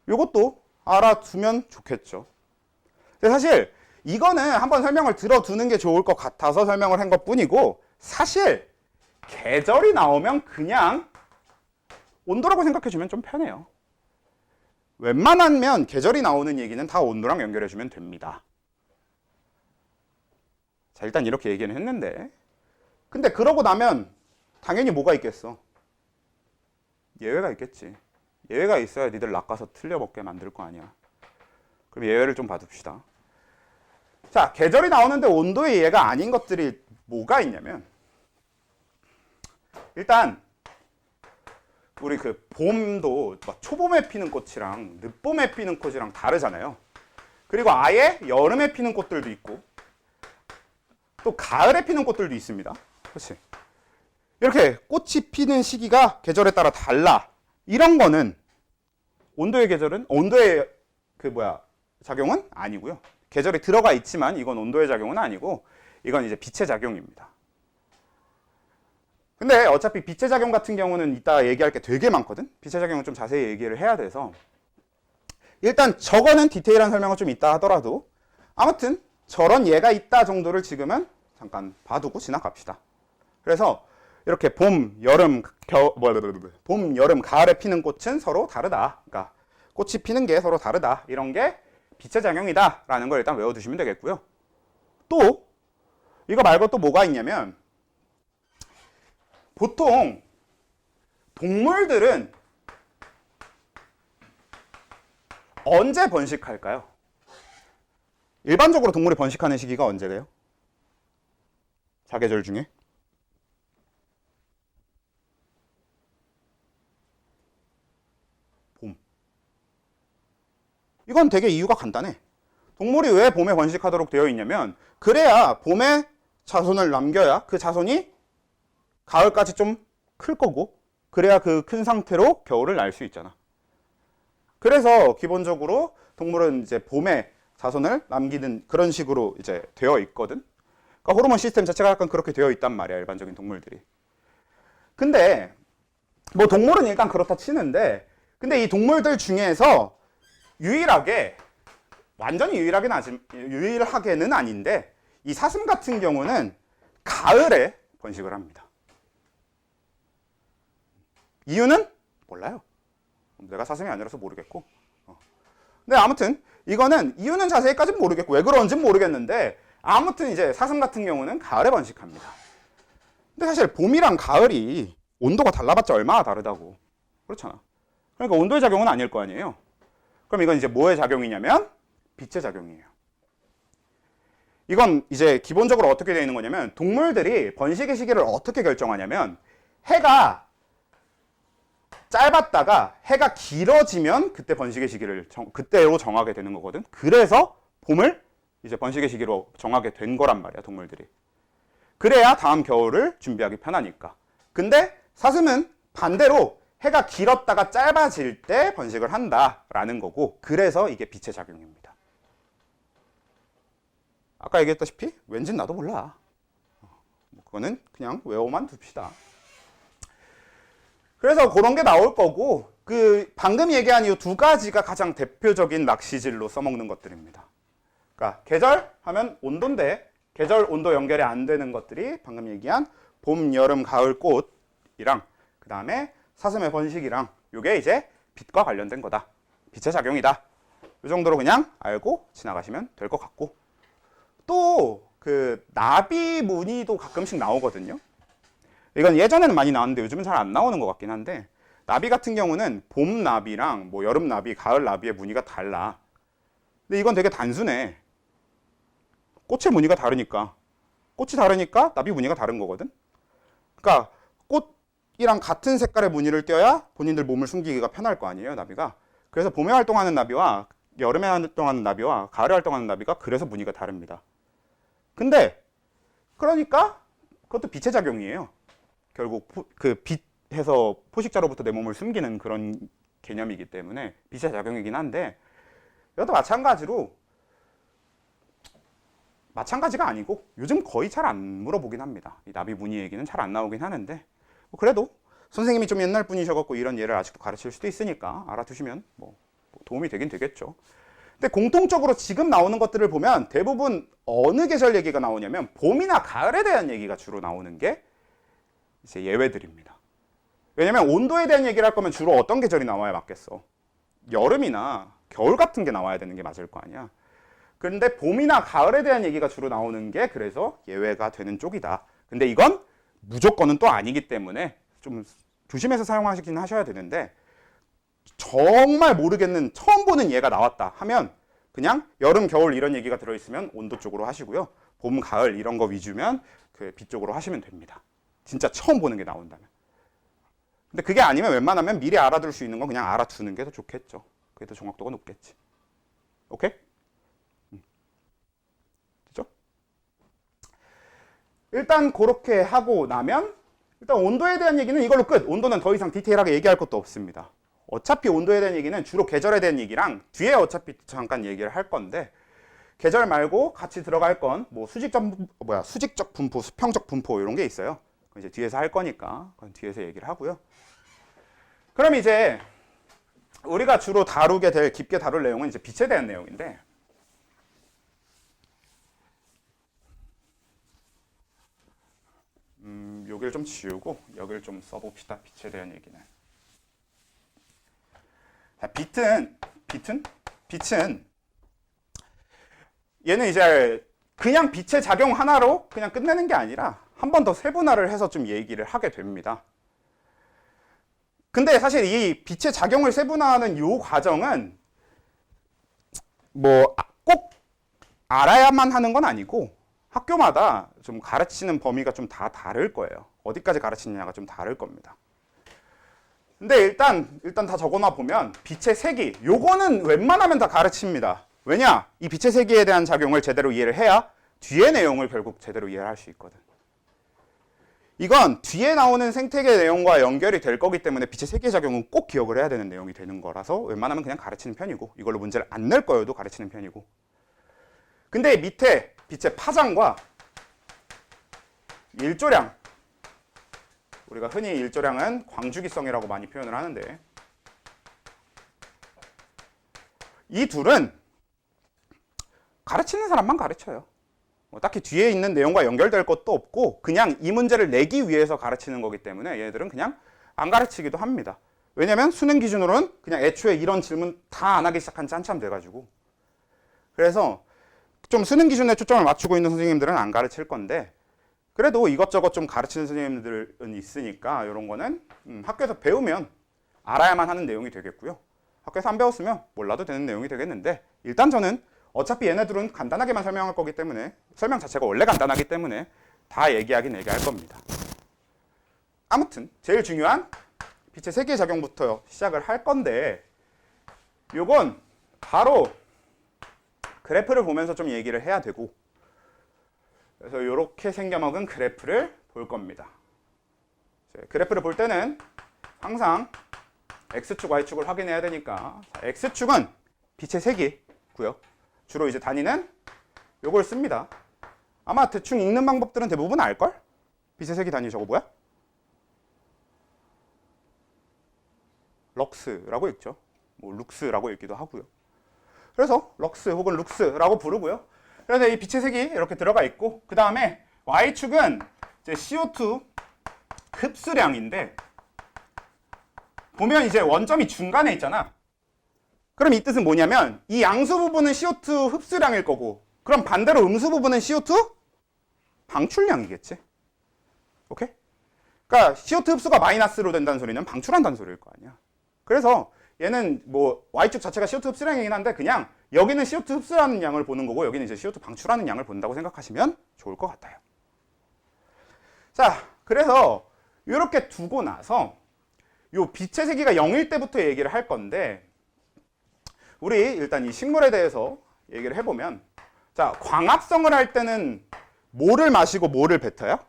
이것도 알아두면 좋겠죠. 근데 사실 이거는 한번 설명을 들어두는 게 좋을 것 같아서 설명을 한 것뿐이고 사실 계절이 나오면 그냥 온도라고 생각해주면 좀 편해요. 웬만하면 계절이 나오는 얘기는 다 온도랑 연결해주면 됩니다. 자, 일단 이렇게 얘기는 했는데 근데 그러고 나면 당연히 뭐가 있겠어? 예외가 있겠지. 예외가 있어야 니들 낚아서 틀려먹게 만들 거 아니야. 그럼 예외를 좀 봐둡시다. 자, 계절이 나오는데 온도의 예외가 아닌 것들이 뭐가 있냐면 일단 우리 그 봄도 막 초봄에 피는 꽃이랑 늦봄에 피는 꽃이랑 다르잖아요. 그리고 아예 여름에 피는 꽃들도 있고 또 가을에 피는 꽃들도 있습니다. 그렇지? 이렇게 꽃이 피는 시기가 계절에 따라 달라. 이런 거는 온도의 작용은 아니고요. 계절이 들어가 있지만 이건 온도의 작용은 아니고 이건 이제 빛의 작용입니다. 근데 어차피 빛의 작용 같은 경우는 이따 얘기할 게 되게 많거든. 빛의 작용은 좀 자세히 얘기를 해야 돼서 일단 저거는 디테일한 설명을 좀 이따 하더라도 아무튼 저런 예가 있다 정도를 지금은 잠깐 봐두고 지나갑시다. 그래서 이렇게 봄, 여름, 가을에 피는 꽃은 서로 다르다. 그러니까 꽃이 피는 게 서로 다르다. 이런 게 빛의 작용이다 라는 걸 일단 외워두시면 되겠고요. 또 이거 말고 또 뭐가 있냐면 보통 동물들은 언제 번식할까요? 일반적으로 동물이 번식하는 시기가 언제래요? 사계절 중에? 봄. 이건 되게 이유가 간단해. 동물이 왜 봄에 번식하도록 되어 있냐면 그래야 봄에 자손을 남겨야 그 자손이 가을까지 좀 클 거고 그래야 그 큰 상태로 겨울을 날 수 있잖아. 그래서 기본적으로 동물은 이제 봄에 자손을 남기는 그런 식으로 이제 되어 있거든. 그러니까 호르몬 시스템 자체가 약간 그렇게 되어 있단 말이야, 일반적인 동물들이. 근데 뭐 동물은 일단 그렇다 치는데, 근데 이 동물들 중에서 유일하게, 완전히 유일하게는 아닌데, 이 사슴 같은 경우는 가을에 번식을 합니다. 이유는 몰라요. 내가 사슴이 아니라서 모르겠고. 근데 아무튼 이거는 이유는 자세히까지는 모르겠고 왜 그런지는 모르겠는데, 아무튼 이제 사슴 같은 경우는 가을에 번식합니다. 근데 사실 봄이랑 가을이 온도가 달라봤자 얼마나 다르다고. 그렇잖아. 그러니까 온도의 작용은 아닐 거 아니에요. 그럼 이건 이제 뭐의 작용이냐면 빛의 작용이에요. 이건 이제 기본적으로 어떻게 되어 있는 거냐면, 동물들이 번식의 시기를 어떻게 결정하냐면, 해가 짧았다가 해가 길어지면 그때 번식의 시기를 그때로 정하게 되는 거거든. 그래서 봄을 이제 번식의 시기로 정하게 된 거란 말이야, 동물들이. 그래야 다음 겨울을 준비하기 편하니까. 근데 사슴은 반대로 해가 길었다가 짧아질 때 번식을 한다라는 거고, 그래서 이게 빛의 작용입니다. 아까 얘기했다시피 왠지 나도 몰라. 그거는 그냥 외워만 둡시다. 그래서 그런 게 나올 거고, 그 방금 얘기한 이 두 가지가 가장 대표적인 낚시질로 써먹는 것들입니다. 그러니까 계절 하면 온도인데, 계절 온도 연결이 안 되는 것들이 방금 얘기한 봄, 여름, 가을 꽃이랑 그 다음에 사슴의 번식이랑, 요게 이제 빛과 관련된 거다. 빛의 작용이다. 이 정도로 그냥 알고 지나가시면 될 것 같고, 또 그 나비 무늬도 가끔씩 나오거든요. 이건 예전에는 많이 나왔는데 요즘은 잘 안 나오는 것 같긴 한데, 나비 같은 경우는 봄 나비랑 뭐 여름 나비, 가을 나비의 무늬가 달라. 근데 이건 되게 단순해. 꽃의 무늬가 다르니까. 꽃이 다르니까 나비 무늬가 다른 거거든. 그러니까 꽃이랑 같은 색깔의 무늬를 띄어야 본인들 몸을 숨기기가 편할 거 아니에요, 나비가. 그래서 봄에 활동하는 나비와 여름에 활동하는 나비와 가을에 활동하는 나비가 그래서 무늬가 다릅니다. 근데 그러니까 그것도 빛의 작용이에요. 결국 그 빛에서 포식자로부터 내 몸을 숨기는 그런 개념이기 때문에 빛의 작용이긴 한데, 이것도 마찬가지가 아니고 요즘 거의 잘 안 물어보긴 합니다. 이 나비 무늬 얘기는 잘 안 나오긴 하는데, 그래도 선생님이 좀 옛날 분이셔갖고 이런 예를 아직도 가르칠 수도 있으니까 알아두시면 뭐 도움이 되긴 되겠죠. 근데 공통적으로 지금 나오는 것들을 보면 대부분 어느 계절 얘기가 나오냐면 봄이나 가을에 대한 얘기가 주로 나오는 게 이제 예외들입니다. 왜냐면 온도에 대한 얘기를 할 거면 주로 어떤 계절이 나와야 맞겠어? 여름이나 겨울 같은 게 나와야 되는 게 맞을 거 아니야. 그런데 봄이나 가을에 대한 얘기가 주로 나오는 게 그래서 예외가 되는 쪽이다. 근데 이건 무조건은 또 아니기 때문에 좀 조심해서 사용하시긴 하셔야 되는데, 정말 모르겠는 처음 보는 예가 나왔다 하면 그냥 여름, 겨울 이런 얘기가 들어있으면 온도 쪽으로 하시고요. 봄, 가을 이런 거 위주면 그 빛 쪽으로 하시면 됩니다. 진짜 처음 보는 게 나온다면. 근데 그게 아니면 웬만하면 미리 알아둘 수 있는 건 그냥 알아두는 게 더 좋겠죠. 그게 더 정확도가 높겠지. 오케이? 됐죠? 일단 그렇게 하고 나면 일단 온도에 대한 얘기는 이걸로 끝. 온도는 더 이상 디테일하게 얘기할 것도 없습니다. 어차피 온도에 대한 얘기는 주로 계절에 대한 얘기랑 뒤에 어차피 잠깐 얘기를 할 건데, 계절 말고 같이 들어갈 건 뭐 수직적 분포, 수평적 분포 이런 게 있어요. 이제 뒤에서 할 거니까 그건 뒤에서 얘기를 하고요. 그럼 이제 우리가 주로 깊게 다룰 내용은 이제 빛에 대한 내용인데, 여기를 좀 지우고 여기를 좀 써봅시다. 빛에 대한 얘기는. 빛은 얘는 이제 그냥 빛의 작용 하나로 그냥 끝내는 게 아니라 한 번 더 세분화를 해서 좀 얘기를 하게 됩니다. 근데 사실 이 빛의 작용을 세분화하는 이 과정은 뭐 꼭 알아야만 하는 건 아니고 학교마다 좀 가르치는 범위가 좀 다 다를 거예요. 어디까지 가르치느냐가 좀 다를 겁니다. 근데 일단 다 적어놔 보면 빛의 세기, 요거는 웬만하면 다 가르칩니다. 왜냐? 이 빛의 세기에 대한 작용을 제대로 이해를 해야 뒤의 내용을 결국 제대로 이해할 수 있거든. 이건 뒤에 나오는 생태계 내용과 연결이 될 거기 때문에 빛의 세계작용은 꼭 기억을 해야 되는 내용이 되는 거라서 웬만하면 그냥 가르치는 편이고, 이걸로 문제를 안 낼 거여도 가르치는 편이고. 근데 밑에 빛의 파장과 일조량, 우리가 흔히 일조량은 광주기성이라고 많이 표현을 하는데, 이 둘은 가르치는 사람만 가르쳐요. 뭐 딱히 뒤에 있는 내용과 연결될 것도 없고 그냥 이 문제를 내기 위해서 가르치는 거기 때문에 얘네들은 그냥 안 가르치기도 합니다. 왜냐면 수능 기준으로는 그냥 애초에 이런 질문 다 안 하기 시작한 지 한참 돼가지고. 그래서 좀 수능 기준에 초점을 맞추고 있는 선생님들은 안 가르칠 건데, 그래도 이것저것 좀 가르치는 선생님들은 있으니까 이런 거는 학교에서 배우면 알아야만 하는 내용이 되겠고요. 학교에서 안 배웠으면 몰라도 되는 내용이 되겠는데, 일단 저는 어차피 얘네들은 간단하게만 설명할 거기 때문에, 설명 자체가 원래 간단하기 때문에 다 얘기하긴 얘기할 겁니다. 아무튼 제일 중요한 빛의 세계 작용부터 시작을 할 건데, 요건 바로 그래프를 보면서 좀 얘기를 해야 되고, 그래서 이렇게 생겨먹은 그래프를 볼 겁니다. 그래프를 볼 때는 항상 X축, Y축을 확인해야 되니까, X축은 빛의 세기고요. 주로 이제 단위는 요걸 씁니다. 아마 대충 읽는 방법들은 대부분 알걸? 빛의 세기 단위 저거 뭐야? 럭스라고 읽죠. 뭐 룩스라고 읽기도 하고요. 그래서 럭스 혹은 룩스라고 부르고요. 그래서 이 빛의 색이 이렇게 들어가 있고, 그 다음에 Y축은 이제 CO2 흡수량인데, 보면 이제 원점이 중간에 있잖아. 그럼 이 뜻은 뭐냐면 이 양수 부분은 CO2 흡수량일 거고, 그럼 반대로 음수 부분은 CO2 방출량이겠지. 오케이? 그러니까 CO2 흡수가 마이너스로 된다는 소리는 방출한다는 소리일 거 아니야. 그래서 얘는 뭐 Y축 자체가 CO2 흡수량이긴 한데, 그냥 여기는 CO2 흡수하는 양을 보는 거고 여기는 이제 CO2 방출하는 양을 본다고 생각하시면 좋을 것 같아요. 자, 그래서 이렇게 두고 나서 요 빛의 세기가 0일 때부터 얘기를 할 건데, 우리 일단 이 식물에 대해서 얘기를 해보면, 자, 광합성을 할 때는 뭐를 마시고 뭐를 뱉어요?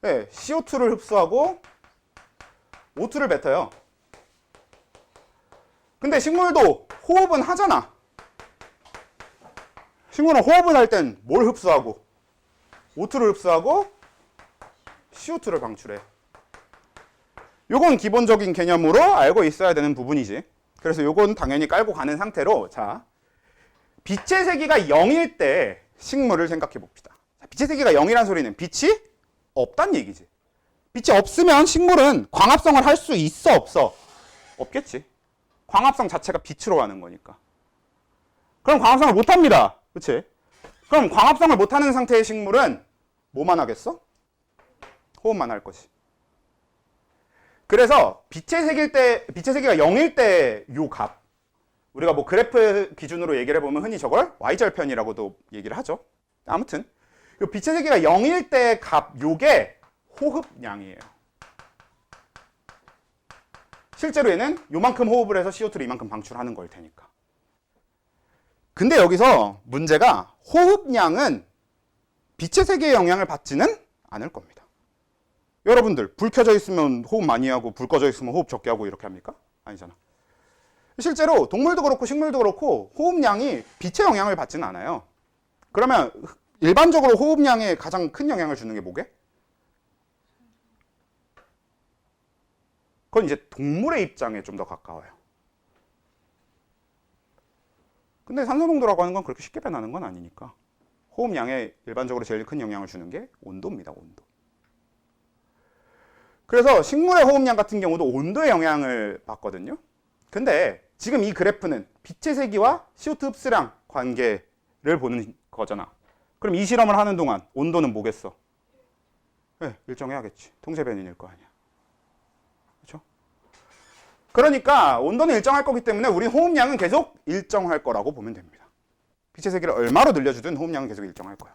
네, CO2를 흡수하고 O2를 뱉어요. 근데 식물도 호흡은 하잖아. 식물은 호흡을 할 땐 뭘 흡수하고? O2를 흡수하고 CO2를 방출해. 요건 기본적인 개념으로 알고 있어야 되는 부분이지. 그래서 요건 당연히 깔고 가는 상태로, 자, 빛의 세기가 0일 때 식물을 생각해 봅시다. 빛의 세기가 0이란 소리는 빛이 없단 얘기지. 빛이 없으면 식물은 광합성을 할 수 있어, 없어? 없겠지. 광합성 자체가 빛으로 가는 거니까. 그럼 광합성을 못 합니다. 그치? 그럼 광합성을 못 하는 상태의 식물은 뭐만 하겠어? 호흡만 할 거지. 그래서 빛의 세기가 0일 때 요 값, 우리가 뭐 그래프 기준으로 얘기를 해보면 흔히 저걸 Y절편이라고도 얘기를 하죠. 아무튼 요 빛의 세기가 0일 때 값, 요게 호흡량이에요. 실제로 얘는 요만큼 호흡을 해서 CO2를 이만큼 방출하는 걸 테니까. 근데 여기서 문제가, 호흡량은 빛의 세기의 영향을 받지는 않을 겁니다. 여러분들 불 켜져 있으면 호흡 많이 하고 불 꺼져 있으면 호흡 적게 하고 이렇게 합니까? 아니잖아. 실제로 동물도 그렇고 식물도 그렇고 호흡량이 빛의 영향을 받지는 않아요. 그러면 일반적으로 호흡량에 가장 큰 영향을 주는 게 뭐게? 그건 이제 동물의 입장에 좀 더 가까워요. 근데 산소농도라고 하는 건 그렇게 쉽게 변하는 건 아니니까. 호흡량에 일반적으로 제일 큰 영향을 주는 게 온도입니다. 온도. 그래서 식물의 호흡량 같은 경우도 온도의 영향을 받거든요. 근데 지금 이 그래프는 빛의 세기와 CO2 흡수량 관계를 보는 거잖아. 그럼 이 실험을 하는 동안 온도는 뭐겠어? 네, 일정해야겠지. 통제 변인일 거 아니야. 그렇죠? 그러니까 온도는 일정할 거기 때문에 우리 호흡량은 계속 일정할 거라고 보면 됩니다. 빛의 세기를 얼마로 늘려주든 호흡량은 계속 일정할 거야.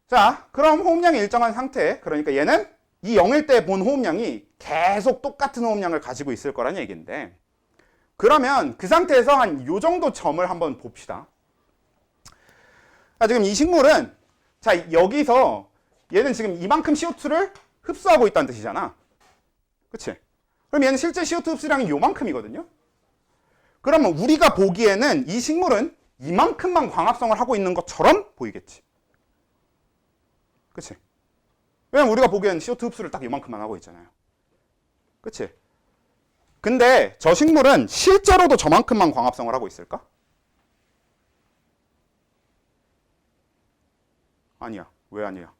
자, 그럼 호흡량이 일정한 상태, 그러니까 얘는 이 0일 때 본 호흡량이 계속 똑같은 호흡량을 가지고 있을 거란 얘기인데, 그러면 그 상태에서 한 요 정도 점을 한번 봅시다. 자, 지금 이 식물은, 자, 여기서 얘는 지금 이만큼 CO2를 흡수하고 있다는 뜻이잖아. 그치? 그럼 얘는 실제 CO2 흡수량이 요만큼이거든요. 그러면 우리가 보기에는 이 식물은 이만큼만 광합성을 하고 있는 것처럼 보이겠지. 그치? 왜냐면 우리가 보기에는 CO2 흡수를 딱 이만큼만 하고 있잖아요. 그치? 근데 저 식물은 실제로도 저만큼만 광합성을 하고 있을까? 아니야. 왜 아니야?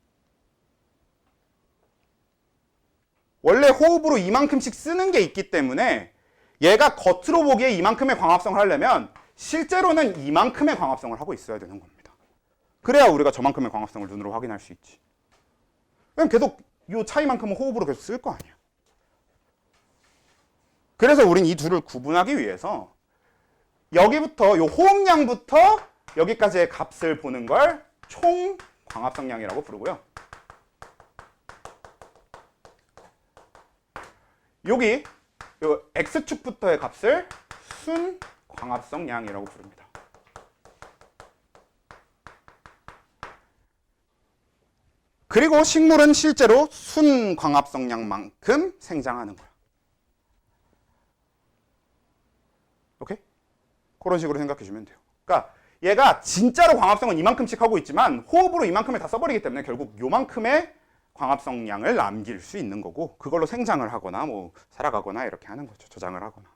원래 호흡으로 이만큼씩 쓰는 게 있기 때문에 얘가 겉으로 보기에 이만큼의 광합성을 하려면 실제로는 이만큼의 광합성을 하고 있어야 되는 겁니다. 그래야 우리가 저만큼의 광합성을 눈으로 확인할 수 있지. 그럼 계속 이 차이만큼은 호흡으로 계속 쓸 거 아니야. 그래서 우린 이 둘을 구분하기 위해서 여기부터 이 호흡량부터 여기까지의 값을 보는 걸 총 광합성량이라고 부르고요. 여기 요 X축부터의 값을 순 광합성량이라고 부릅니다. 그리고 식물은 실제로 순 광합성량만큼 생장하는 거야. 오케이? 그런 식으로 생각해 주면 돼요. 그러니까 얘가 진짜로 광합성은 이만큼씩 하고 있지만 호흡으로 이만큼을 다 써버리기 때문에 결국 요만큼의 광합성량을 남길 수 있는 거고 그걸로 생장을 하거나 뭐 살아가거나 이렇게 하는 거죠. 저장을 하거나.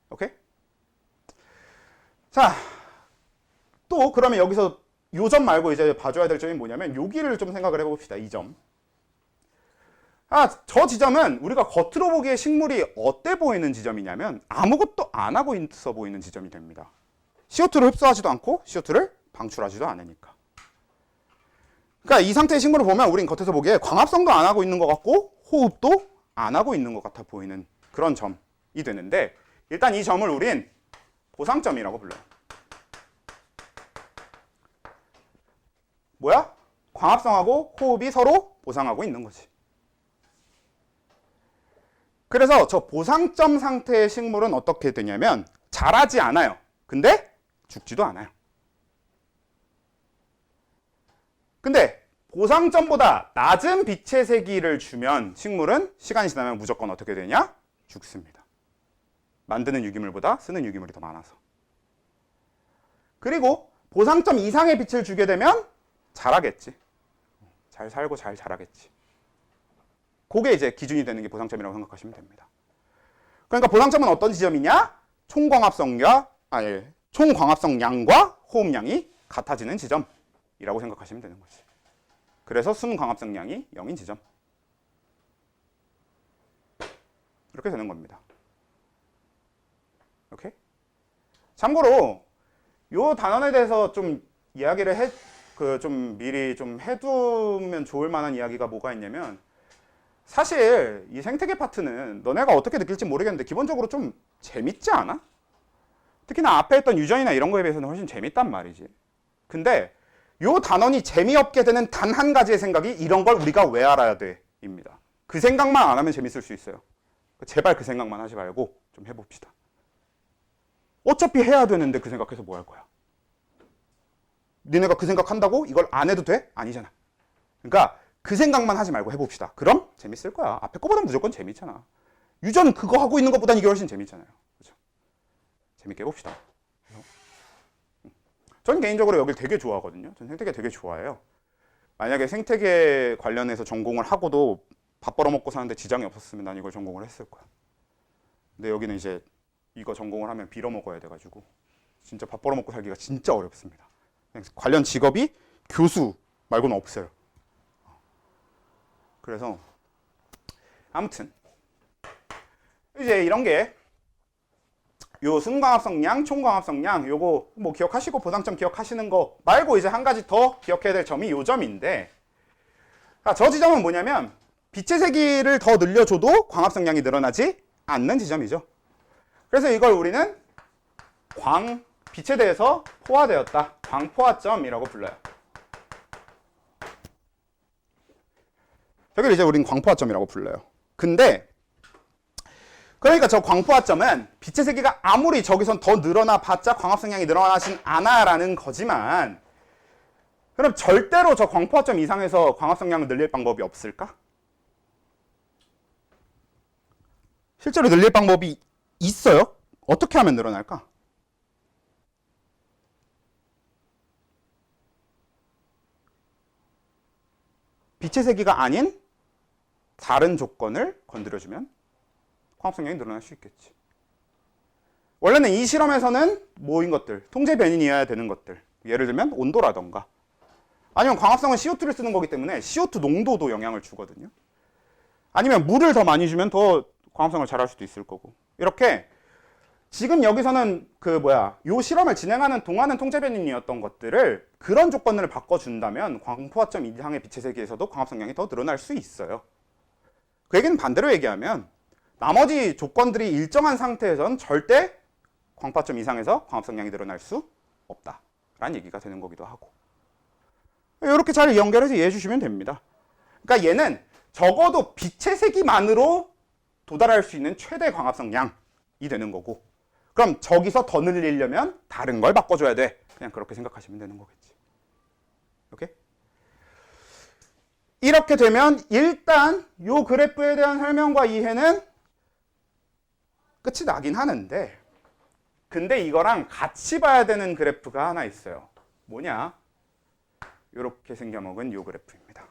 오케이? 자, 또 그러면 여기서 요 점 말고 이제 봐줘야 될 점이 뭐냐면 여기를 좀 생각을 해봅시다. 이 점. 저 지점은 우리가 겉으로 보기에 식물이 어때 보이는 지점이냐면 아무것도 안 하고 있어 보이는 지점이 됩니다. CO2를 흡수하지도 않고 CO2를 방출하지도 않으니까. 그러니까 이 상태의 식물을 보면 우린 겉에서 보기에 광합성도 안 하고 있는 것 같고 호흡도 안 하고 있는 것 같아 보이는 그런 점이 되는데 일단 이 점을 우린 보상점이라고 불러요. 뭐야? 광합성하고 호흡이 서로 보상하고 있는 거지. 그래서 저 보상점 상태의 식물은 어떻게 되냐면 자라지 않아요. 근데 죽지도 않아요. 근데 보상점보다 낮은 빛의 세기를 주면 식물은 시간이 지나면 무조건 어떻게 되냐? 죽습니다. 만드는 유기물보다 쓰는 유기물이 더 많아서. 그리고 보상점 이상의 빛을 주게 되면 자라겠지. 잘 살고 잘 자라겠지. 그게 이제 기준이 되는 게 보상점이라고 생각하시면 됩니다. 그러니까 보상점은 어떤 지점이냐? 총광합성량과 호흡량이 같아지는 지점이라고 생각하시면 되는 거지. 그래서 순광합성량이 0인 지점. 이렇게 되는 겁니다. 오케이? 참고로 이 단원에 대해서 좀 이야기를 좀 미리 좀 해두면 좋을 만한 이야기가 뭐가 있냐면 사실 이 생태계 파트는 너네가 어떻게 느낄지 모르겠는데 기본적으로 좀 재밌지 않아? 특히나 앞에 했던 유전이나 이런 거에 비해서는 훨씬 재밌단 말이지. 근데 요 단원이 재미없게 되는 단 한 가지의 생각이 이런 걸 우리가 왜 알아야 돼? 입니다. 그 생각만 안 하면 재밌을 수 있어요. 제발 그 생각만 하지 말고 좀 해봅시다. 어차피 해야 되는데 그 생각해서 뭐 할 거야? 니네가 그 생각한다고 이걸 안 해도 돼? 아니잖아. 그러니까 그 생각만 하지 말고 해봅시다. 그럼 재밌을 거야. 앞에 거보다는 무조건 재밌잖아. 유전 그거 하고 있는 것보다는 이게 훨씬 재밌잖아요. 그렇죠? 재밌게 해봅시다. 전 개인적으로 여기를 되게 좋아하거든요. 전 생태계 되게 좋아해요. 만약에 생태계 관련해서 전공을 하고도 밥 벌어먹고 사는데 지장이 없었으면 난 이걸 전공을 했을 거야. 근데 여기는 이제 이거 전공을 하면 빌어먹어야 돼가지고 진짜 밥 벌어먹고 살기가 진짜 어렵습니다. 관련 직업이 교수 말고는 없어요. 그래서 아무튼 이제 이런 게 요 순광합성량, 총광합성량 요거 뭐 기억하시고 보상점 기억하시는 거 말고 이제 한 가지 더 기억해야 될 점이 요 점인데 저 지점은 뭐냐면 빛의 세기를 더 늘려줘도 광합성량이 늘어나지 않는 지점이죠. 그래서 이걸 우리는 빛에 대해서 포화되었다. 광포화점이라고 불러요. 여기를 이제 우리는 광포화점이라고 불러요. 근데 그러니까 저 광포화점은 빛의 세기가 아무리 저기선 더 늘어나 봤자 광합성량이 늘어나진 않아라는 거지만 그럼 절대로 저 광포화점 이상에서 광합성량을 늘릴 방법이 없을까? 실제로 늘릴 방법이 있어요. 어떻게 하면 늘어날까? 빛의 세기가 아닌 다른 조건을 건드려주면 광합성량이 늘어날 수 있겠지. 원래는 이 실험에서는 뭐인 것들, 통제 변인이어야 되는 것들, 예를 들면 온도라던가 아니면 광합성은 CO2를 쓰는 거기 때문에 CO2 농도도 영향을 주거든요. 아니면 물을 더 많이 주면 더 광합성을 잘할 수도 있을 거고. 이렇게 지금 여기서는 요 실험을 진행하는 동안은 통제 변인이었던 것들을 그런 조건을 바꿔준다면 광포화점 이상의 빛의 세기에서도 광합성량이 더 늘어날 수 있어요. 그 얘기는 반대로 얘기하면 나머지 조건들이 일정한 상태에선 절대 광포화점 이상에서 광합성량이 늘어날 수 없다라는 얘기가 되는 거기도 하고. 이렇게 잘 연결해서 이해해 주시면 됩니다. 그러니까 얘는 적어도 빛의 세기만으로 도달할 수 있는 최대 광합성량이 되는 거고, 그럼 저기서 더 늘리려면 다른 걸 바꿔줘야 돼. 그냥 그렇게 생각하시면 되는 거겠지. 오케이? 이렇게 되면 일단 요 그래프에 대한 설명과 이해는 끝이 나긴 하는데, 근데 이거랑 같이 봐야 되는 그래프가 하나 있어요. 뭐냐? 이렇게 생겨먹은 요 그래프입니다.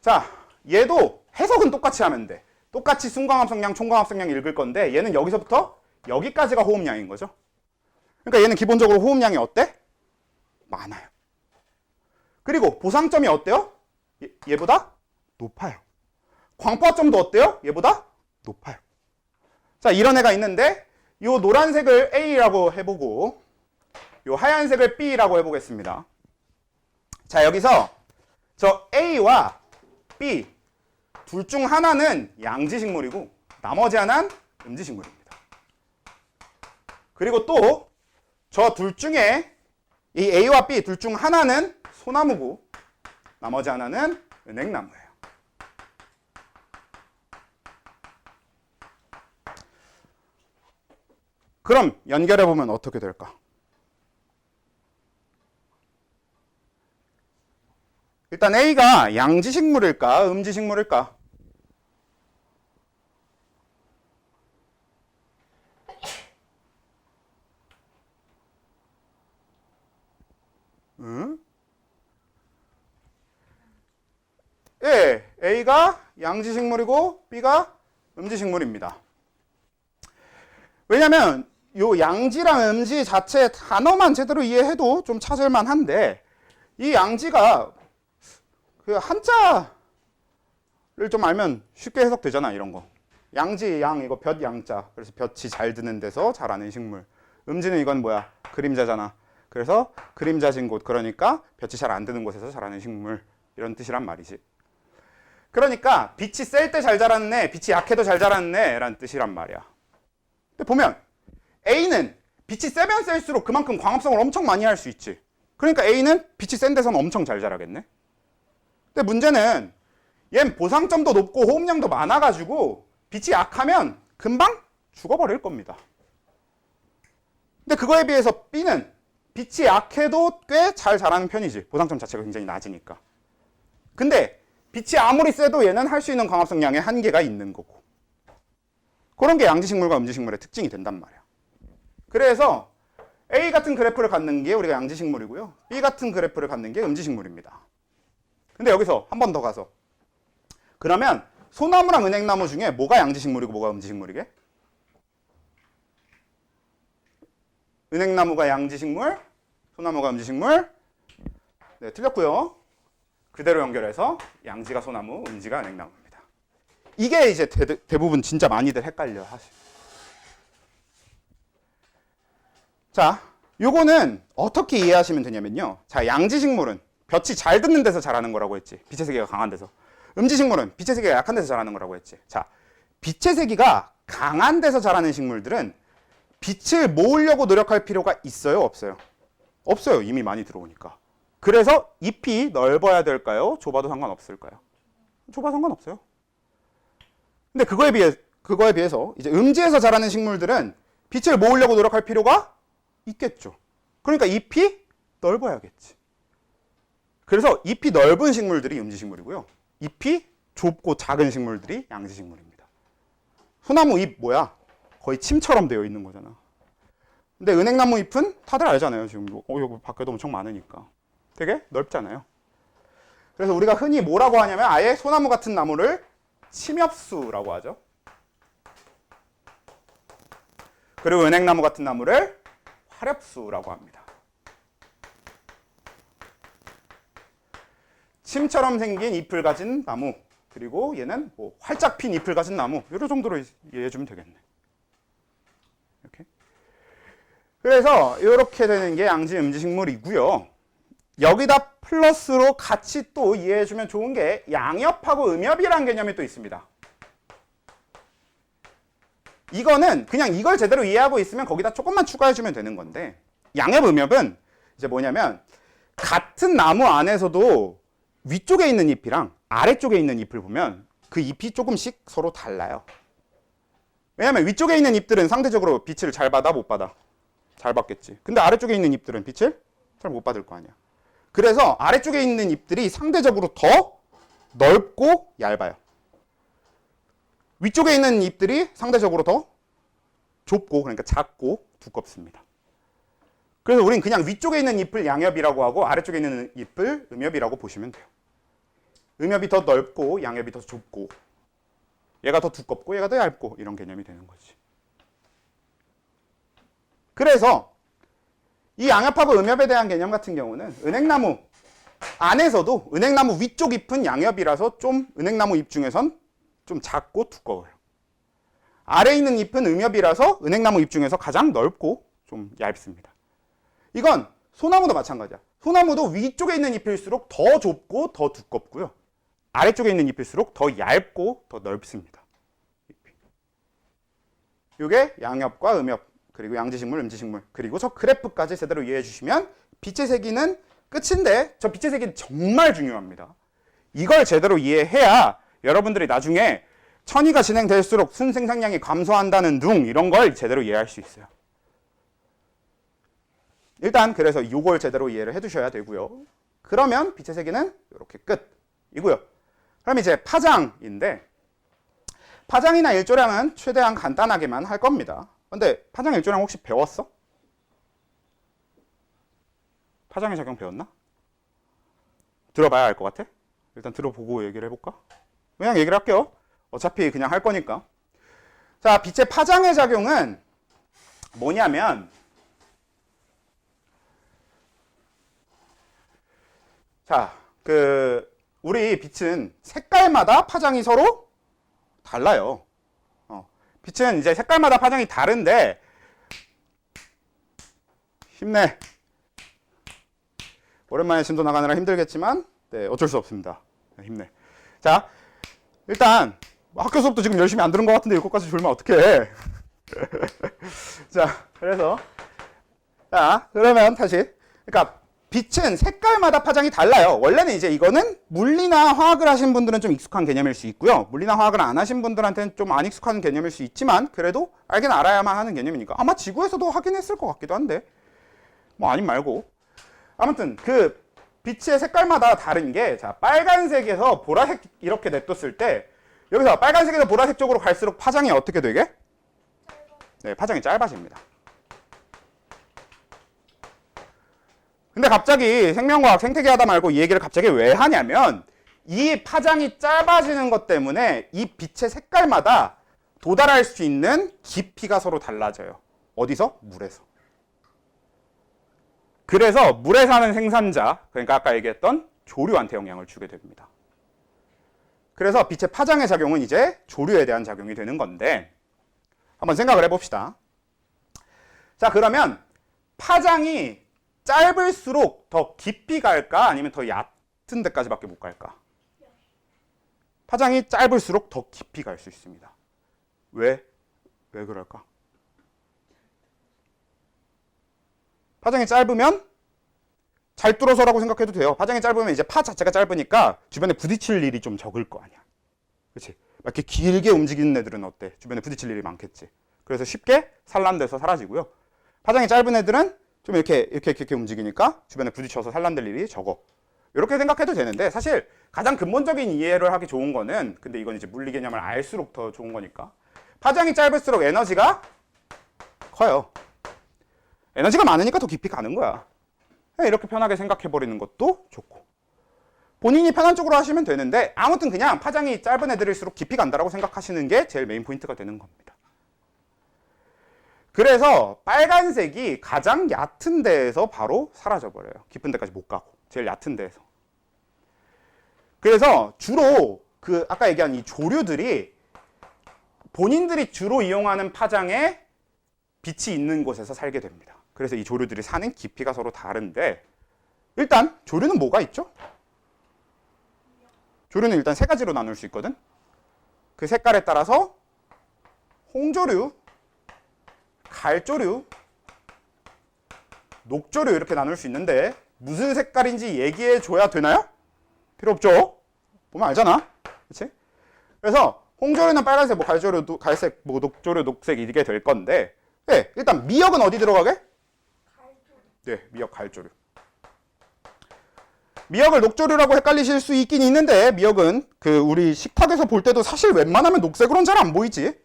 자, 얘도 해석은 똑같이 하면 돼. 똑같이 순광합성량, 총광합성량 읽을 건데 얘는 여기서부터 여기까지가 호흡량인 거죠. 그러니까 얘는 기본적으로 호흡량이 어때? 많아요. 그리고 보상점이 어때요? 얘보다 높아요. 광포화점도 어때요? 얘보다 높아요. 자, 이런 애가 있는데 요 노란색을 A라고 해보고 요 하얀색을 B라고 해보겠습니다. 자, 여기서 저 A와 B 둘 중 하나는 양지식물이고 나머지 하나는 음지식물입니다. 그리고 또 저 둘 중에 이 A와 B 둘 중 하나는 소나무고 나머지 하나는 은행나무예요. 그럼 연결해보면 어떻게 될까? 일단 A가 양지식물일까? 음지식물일까? 예, A가 양지식물이고 B가 음지식물입니다. 왜냐면 요 양지랑 음지 자체 단어만 제대로 이해해도 좀 찾을만 한데 이 양지가 그 한자를 좀 알면 쉽게 해석되잖아. 이런 거. 양지, 양 이거 볕 양자. 그래서 볕이 잘 드는 데서 자라는 식물. 음지는 이건 뭐야? 그림자잖아. 그래서 그림자진 곳, 그러니까 볕이 잘 안 드는 곳에서 자라는 식물. 이런 뜻이란 말이지. 그러니까 빛이 셀 때 잘 자라는 애, 빛이 약해도 잘 자라는 애라는 뜻이란 말이야. 근데 보면 A는 빛이 세면 셀수록 그만큼 광합성을 엄청 많이 할 수 있지. 그러니까 A는 빛이 센 데서는 엄청 잘 자라겠네. 근데 문제는 얘는 보상점도 높고 호흡량도 많아가지고 빛이 약하면 금방 죽어버릴 겁니다. 근데 그거에 비해서 B는 빛이 약해도 꽤 잘 자라는 편이지. 보상점 자체가 굉장히 낮으니까. 근데 빛이 아무리 세도 얘는 할 수 있는 광합성량에 한계가 있는 거고. 그런 게 양지식물과 음지식물의 특징이 된단 말이야. 그래서 A 같은 그래프를 갖는 게 우리가 양지식물이고요. B 같은 그래프를 갖는 게 음지식물입니다. 근데 여기서 한 번 더 가서 그러면 소나무랑 은행나무 중에 뭐가 양지식물이고 뭐가 음지식물이게? 은행나무가 양지식물, 소나무가 음지식물. 네, 틀렸고요. 그대로 연결해서 양지가 소나무, 음지가 은행나무입니다. 이게 이제 대부분 진짜 많이들 헷갈려 하시죠. 자, 요거는 어떻게 이해하시면 되냐면요. 자, 양지식물은 볕이 잘 드는 데서 자라는 거라고 했지. 빛의 세기가 강한 데서. 음지식물은 빛의 세기가 약한 데서 자라는 거라고 했지. 자, 빛의 세기가 강한 데서 자라는 식물들은 빛을 모으려고 노력할 필요가 있어요, 없어요? 없어요. 이미 많이 들어오니까. 그래서 잎이 넓어야 될까요? 좁아도 상관없을까요? 좁아 상관없어요. 근데 그거에 비해서 이제 음지에서 자라는 식물들은 빛을 모으려고 노력할 필요가 있겠죠. 그러니까 잎이 넓어야겠지. 그래서 잎이 넓은 식물들이 음지식물이고요. 잎이 좁고 작은 식물들이 양지식물입니다. 소나무 잎 뭐야? 거의 침처럼 되어 있는 거잖아. 근데 은행나무 잎은 다들 알잖아요. 지금 여기 밖에도 엄청 많으니까. 되게 넓잖아요. 그래서 우리가 흔히 뭐라고 하냐면 아예 소나무 같은 나무를 침엽수라고 하죠. 그리고 은행나무 같은 나무를 화렵수라고 합니다. 침처럼 생긴 잎을 가진 나무, 그리고 얘는 뭐 활짝 핀 잎을 가진 나무, 이런 정도로 이해해 주면 되겠네. 이렇게. 그래서 이렇게 되는 게 양지 음지식물이고요. 여기다 플러스로 같이 또 이해해 주면 좋은 게 양엽하고 음엽이라는 개념이 또 있습니다. 이거는 그냥 이걸 제대로 이해하고 있으면 거기다 조금만 추가해 주면 되는 건데, 양엽, 음엽은 이제 뭐냐면 같은 나무 안에서도 위쪽에 있는 잎이랑 아래쪽에 있는 잎을 보면 그 잎이 조금씩 서로 달라요. 왜냐면 위쪽에 있는 잎들은 상대적으로 빛을 잘 받아, 못 받아? 잘 받겠지. 근데 아래쪽에 있는 잎들은 빛을 잘 못 받을 거 아니야. 그래서 아래쪽에 있는 잎들이 상대적으로 더 넓고 얇아요. 위쪽에 있는 잎들이 상대적으로 더 좁고, 그러니까 작고 두껍습니다. 그래서 우린 그냥 위쪽에 있는 잎을 양엽이라고 하고 아래쪽에 있는 잎을 음엽이라고 보시면 돼요. 음엽이 더 넓고 양엽이 더 좁고, 얘가 더 두껍고 얘가 더 얇고, 이런 개념이 되는 거지. 그래서 이 양엽하고 음엽에 대한 개념 같은 경우는 은행나무 안에서도 은행나무 위쪽 잎은 양엽이라서 좀 은행나무 잎 중에선 좀 작고 두꺼워요. 아래에 있는 잎은 음엽이라서 은행나무 잎 중에서 가장 넓고 좀 얇습니다. 이건 소나무도 마찬가지야. 소나무도 위쪽에 있는 잎일수록 더 좁고 더 두껍고요. 아래쪽에 있는 잎일수록 더 얇고 더 넓습니다. 이게 양엽과 음엽, 그리고 양지식물, 음지식물, 그리고 저 그래프까지 제대로 이해해 주시면 빛의 세기는 끝인데, 저 빛의 세기는 정말 중요합니다. 이걸 제대로 이해해야 여러분들이 나중에 천위가 진행될수록 순생산량이 감소한다는 둥, 이런 걸 제대로 이해할 수 있어요. 일단 그래서 이걸 제대로 이해를 해두셔야 되고요. 그러면 빛의 세기는 이렇게 끝이고요. 그럼 이제 파장인데, 파장이나 일조량은 최대한 간단하게만 할 겁니다. 근데 파장, 일조량 혹시 배웠어? 파장의 작용 배웠나? 들어봐야 알 것 같아? 일단 들어보고 얘기를 해볼까? 그냥 얘기를 할게요. 어차피 그냥 할 거니까. 자, 빛의 파장의 작용은 뭐냐면, 자, 우리 빛은 색깔마다 파장이 서로 달라요. 빛은 이제 색깔마다 파장이 다른데, 힘내. 오랜만에 진도 나가느라 힘들겠지만, 네, 어쩔 수 없습니다. 힘내. 자, 일단 학교 수업도 지금 열심히 안 들은 것 같은데 이것까지 졸면 어떡해. 자, 그래서 그러면 다시, 그러니까 빛은 색깔마다 파장이 달라요. 원래는 이제 이거는 물리나 화학을 하신 분들은 좀 익숙한 개념일 수 있고요. 물리나 화학을 안 하신 분들한테는 좀 안 익숙한 개념일 수 있지만, 그래도 알긴 알아야만 하는 개념이니까 아마 지구에서도 하긴 했을 것 같기도 한데, 뭐 아님 말고. 아무튼 그 빛의 색깔마다 다른 게, 자, 빨간색에서 보라색 이렇게 냅뒀을 때, 여기서 빨간색에서 보라색 쪽으로 갈수록 파장이 어떻게 되게? 네, 파장이 짧아집니다. 근데 갑자기 생명과학, 생태계 하다 말고 이 얘기를 갑자기 왜 하냐면, 이 파장이 짧아지는 것 때문에 이 빛의 색깔마다 도달할 수 있는 깊이가 서로 달라져요. 어디서? 물에서. 그래서 물에 사는 생산자, 그러니까 아까 얘기했던 조류한테 영향을 주게 됩니다. 그래서 빛의 파장의 작용은 이제 조류에 대한 작용이 되는 건데, 한번 생각을 해봅시다. 자, 그러면 파장이 짧을수록 더 깊이 갈까? 아니면 더 얕은 데까지밖에 못 갈까? 파장이 짧을수록 더 깊이 갈 수 있습니다. 왜 그럴까? 파장이 짧으면 잘 뚫어서라고 생각해도 돼요. 파장이 짧으면 이제 파 자체가 짧으니까 주변에 부딪힐 일이 좀 적을 거 아니야. 그렇지? 막 이렇게 길게 움직이는 애들은 어때? 주변에 부딪힐 일이 많겠지. 그래서 쉽게 산란돼서 사라지고요. 파장이 짧은 애들은 좀 이렇게 움직이니까 주변에 부딪혀서 산란될 일이 적어. 이렇게 생각해도 되는데 사실 가장 근본적인 이해를 하기 좋은 거는 근데 이건 이제 물리 개념을 알수록 더 좋은 거니까 파장이 짧을수록 에너지가 커요. 에너지가 많으니까 더 깊이 가는 거야. 이렇게 편하게 생각해버리는 것도 좋고 본인이 편한 쪽으로 하시면 되는데 아무튼 그냥 파장이 짧은 애들일수록 깊이 간다라고 생각하시는 게 제일 메인 포인트가 되는 겁니다. 그래서 빨간색이 가장 얕은 데에서 바로 사라져버려요. 깊은 데까지 못 가고 제일 얕은 데에서. 그래서 주로 그 아까 얘기한 이 조류들이 본인들이 주로 이용하는 파장에 빛이 있는 곳에서 살게 됩니다. 그래서 이 조류들이 사는 깊이가 서로 다른데 일단 조류는 뭐가 있죠? 조류는 일단 세 가지로 나눌 수 있거든. 그 색깔에 따라서 홍조류, 갈조류, 녹조류 이렇게 나눌 수 있는데 무슨 색깔인지 얘기해 줘야 되나요? 필요 없죠. 보면 알잖아. 그렇지? 그래서 홍조류는 빨간색, 뭐 갈조류, 갈색, 뭐 녹조류, 녹색 이게 될 건데 네, 일단 미역은 어디 들어가게? 네, 미역 갈조류. 미역을 녹조류라고 헷갈리실 수 있긴 있는데 미역은 그 우리 식탁에서 볼 때도 사실 웬만하면 녹색으로는 잘 안 보이지.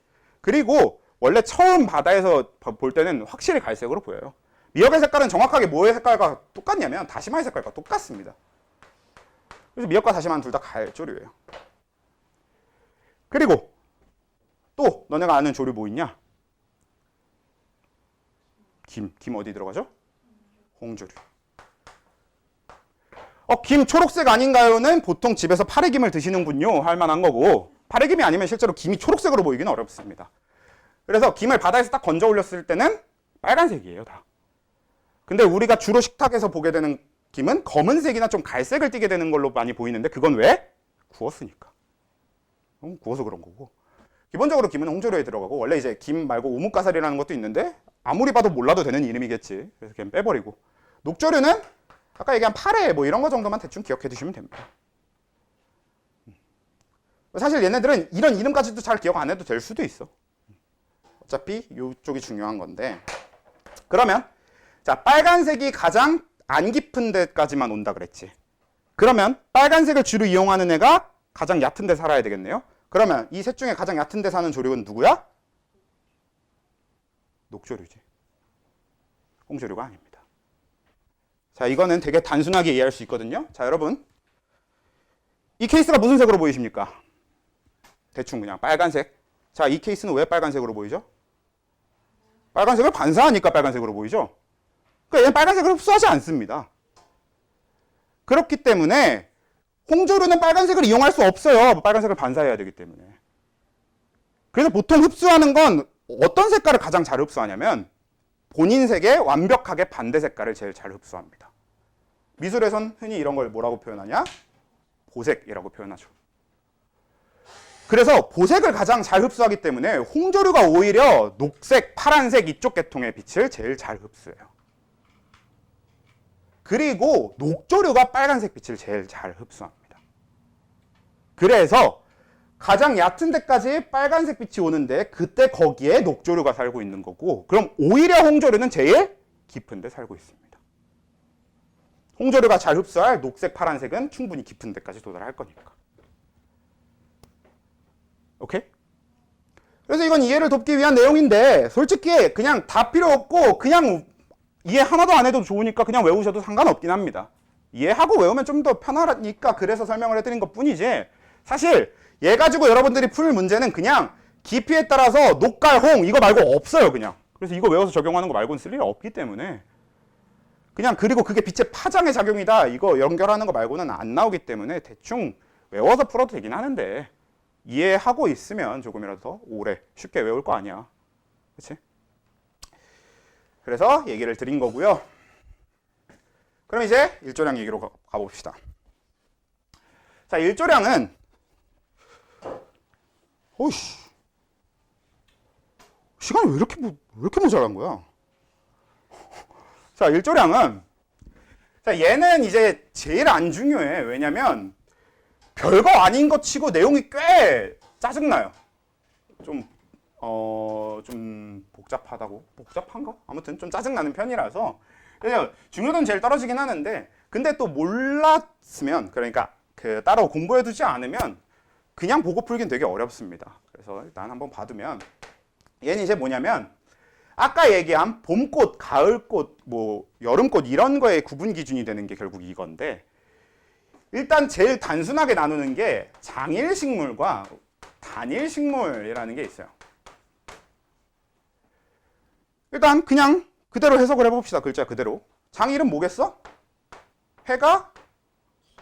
그리고 원래 처음 바다에서 볼 때는 확실히 갈색으로 보여요. 미역의 색깔은 정확하게 뭐의 색깔과 똑같냐면 다시마의 색깔과 똑같습니다. 그래서 미역과 다시마는 둘 다 갈조류예요. 그리고 또 너네가 아는 조류 뭐 있냐? 김 어디 들어가죠? 홍조류. 김 초록색 아닌가요는 보통 집에서 파래김을 드시는군요 할 만한 거고 파래김이 아니면 실제로 김이 초록색으로 보이기는 어렵습니다. 그래서 김을 바다에서 딱 건져 올렸을 때는 빨간색이에요 다. 근데 우리가 주로 식탁에서 보게 되는 김은 검은색이나 좀 갈색을 띠게 되는 걸로 많이 보이는데 그건 왜? 구웠으니까. 구워서 그런 거고. 기본적으로 김은 홍조류에 들어가고 원래 이제 김 말고 우뭇가사리라는 것도 있는데 아무리 봐도 몰라도 되는 이름이겠지. 그래서 그냥 빼버리고. 녹조류는 아까 얘기한 파래 뭐 이런 거 정도만 대충 기억해 두시면 됩니다. 사실 얘네들은 이런 이름까지도 잘 기억 안 해도 될 수도 있어. 어차피 이쪽이 중요한 건데. 그러면 자 빨간색이 가장 안 깊은 데까지만 온다 그랬지. 그러면 빨간색을 주로 이용하는 애가 가장 얕은 데 살아야 되겠네요. 그러면 이 셋 중에 가장 얕은 데 사는 조류는 누구야? 녹조류지. 홍조류가 아닙니다. 자, 이거는 되게 단순하게 이해할 수 있거든요. 자, 여러분. 이 케이스가 무슨 색으로 보이십니까? 대충 그냥 빨간색. 자, 이 케이스는 왜 빨간색으로 보이죠? 빨간색을 반사하니까 빨간색으로 보이죠? 그러니까 얘는 빨간색을 흡수하지 않습니다. 그렇기 때문에 홍조류는 빨간색을 이용할 수 없어요. 빨간색을 반사해야 되기 때문에. 그래서 보통 흡수하는 건 어떤 색깔을 가장 잘 흡수하냐면 본인 색에 완벽하게 반대 색깔을 제일 잘 흡수합니다. 미술에선 흔히 이런 걸 뭐라고 표현하냐? 보색이라고 표현하죠. 그래서 보색을 가장 잘 흡수하기 때문에 홍조류가 오히려 녹색, 파란색 이쪽 계통의 빛을 제일 잘 흡수해요. 그리고 녹조류가 빨간색 빛을 제일 잘 흡수합니다. 그래서 가장 얕은 데까지 빨간색 빛이 오는데 그때 거기에 녹조류가 살고 있는 거고 그럼 오히려 홍조류는 제일 깊은 데 살고 있습니다. 홍조류가 잘 흡수할 녹색, 파란색은 충분히 깊은 데까지 도달할 거니까. 오케이? 그래서 이건 이해를 돕기 위한 내용인데 솔직히 그냥 다 필요 없고 그냥 이해 하나도 안 해도 좋으니까 그냥 외우셔도 상관없긴 합니다. 이해하고 외우면 좀 더 편하니까 그래서 설명을 해드린 것 뿐이지 사실 얘 가지고 여러분들이 풀 문제는 그냥 깊이에 따라서 녹갈, 홍 이거 말고 없어요 그냥. 그래서 이거 외워서 적용하는 거 말고는 쓸 일이 없기 때문에 그냥 그리고 그게 빛의 파장의 작용이다 이거 연결하는 거 말고는 안 나오기 때문에 대충 외워서 풀어도 되긴 하는데 이해하고 있으면 조금이라도 더 오래 쉽게 외울 거 아니야. 그렇지? 그래서 얘기를 드린 거고요. 그럼 이제 일조량 얘기로 가봅시다. 자, 일조량은 어이씨 시간이 왜 이렇게 모자란 거야? 자, 일조량은 자, 얘는 이제 제일 안 중요해. 왜냐면 별거 아닌 것 치고 내용이 꽤 짜증나요. 좀 복잡하다고? 복잡한가? 아무튼 좀 짜증나는 편이라서 그래서 중요도는 제일 떨어지긴 하는데, 근데 또 몰랐으면, 그러니까 그 따로 공부해두지 않으면 그냥 보고 풀긴 되게 어렵습니다. 그래서 일단 한번 봐두면, 얘는 이제 뭐냐면 아까 얘기한 봄꽃, 가을꽃, 뭐 여름꽃 이런 거의 구분 기준이 되는 게 결국 이건데, 일단 제일 단순하게 나누는 게 장일식물과 단일식물이라는 게 있어요. 일단 그냥 그대로 해석을 해봅시다. 글자 그대로. 장일은 뭐겠어? 해가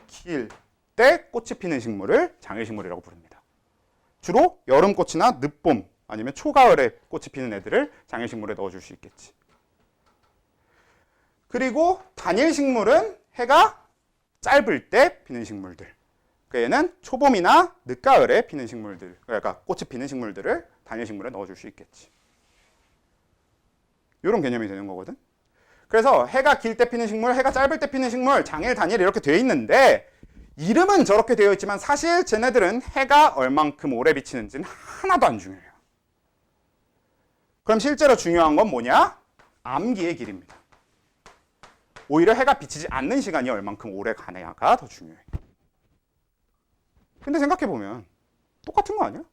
길 때 꽃이 피는 식물을 장일식물이라고 부릅니다. 주로 여름꽃이나 늦봄 아니면 초가을에 꽃이 피는 애들을 장일식물에 넣어줄 수 있겠지. 그리고 단일식물은 해가 짧을 때 피는 식물들. 그러니까 얘는 초봄이나 늦가을에 피는 식물들, 그러니까 꽃이 피는 식물들을 단일식물에 넣어줄 수 있겠지. 이런 개념이 되는 거거든. 그래서 해가 길 때 피는 식물, 해가 짧을 때 피는 식물, 장일, 단일 이렇게 되어 있는데 이름은 저렇게 되어 있지만 사실 쟤네들은 해가 얼만큼 오래 비치는지는 하나도 안 중요해요. 그럼 실제로 중요한 건 뭐냐? 암기의 길입니다. 오히려 해가 비치지 않는 시간이 얼만큼 오래 가냐가 더 중요해. 근데 생각해보면 똑같은 거 아니야?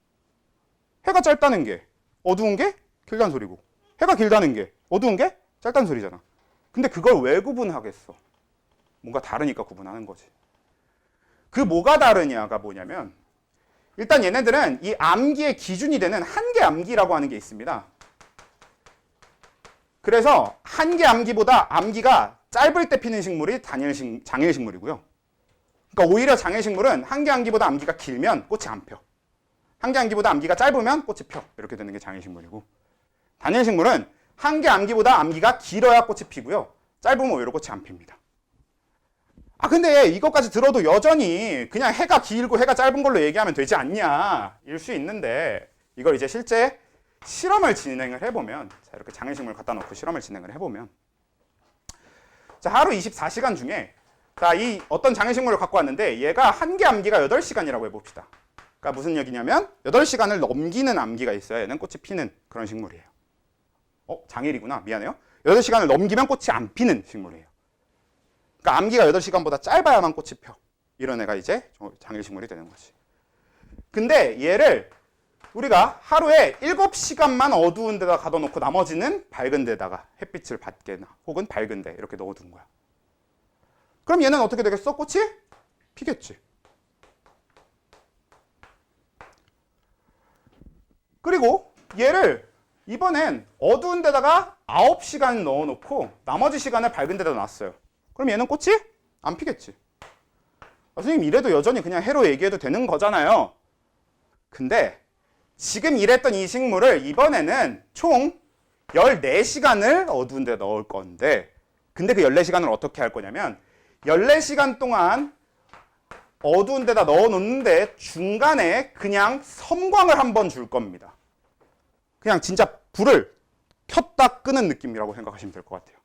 해가 짧다는 게 어두운 게 길다는 소리고, 해가 길다는 게 어두운 게 짧다는 소리잖아. 근데 그걸 왜 구분하겠어? 뭔가 다르니까 구분하는 거지. 그 뭐가 다르냐가 뭐냐면, 일단 얘네들은 이 암기의 기준이 되는 한계 암기라고 하는 게 있습니다. 그래서 한계 암기보다 암기가 짧을 때 피는 식물이 장일식물이고요. 그러니까 오히려 장일식물은 한계 암기보다 암기가 길면 꽃이 안 펴. 한계 암기보다 암기가 짧으면 꽃이 펴. 이렇게 되는 게 장일식물이고, 단일식물은 한계 암기보다 암기가 길어야 꽃이 피고요. 짧으면 오히려 꽃이 안 핍니다. 아 근데 이것까지 들어도 여전히 그냥 해가 길고 해가 짧은 걸로 얘기하면 되지 않냐 일 수 있는데, 이걸 이제 실제 실험을 진행을 해보면, 자 이렇게 장일식물 갖다 놓고 실험을 진행을 해보면, 자 하루 24시간 중에 자 이 어떤 장일식물을 갖고 왔는데 얘가 한계 암기가 8시간이라고 해봅시다. 그러니까 무슨 얘기냐면 8시간을 넘기는 암기가 있어야 얘는 꽃이 피는 그런 식물이에요. 장일이구나. 미안해요. 8시간을 넘기면 꽃이 안 피는 식물이에요. 그러니까 암기가 8시간보다 짧아야만 꽃이 펴. 이런 애가 이제 장일식물이 되는 거지. 근데 얘를 우리가 하루에 7시간만 어두운 데다 가둬놓고 나머지는 밝은 데다가 햇빛을 받게나 혹은 밝은 데 이렇게 넣어둔 거야. 그럼 얘는 어떻게 되겠어? 꽃이 피겠지. 그리고 얘를 이번엔 어두운 데다가 9시간 넣어놓고 나머지 시간을 밝은 데다 놨어요. 그럼 얘는 꽃이 안 피겠지. 선생님 이래도 여전히 그냥 해로 얘기해도 되는 거잖아요. 근데 지금 이랬던 이 식물을 이번에는 총 14시간을 어두운 데 넣을 건데, 근데 그 14시간을 어떻게 할 거냐면 14시간 동안 어두운 데다 넣어 놓는데 중간에 그냥 섬광을 한번 줄 겁니다. 그냥 진짜 불을 켰다 끄는 느낌이라고 생각하시면 될 것 같아요.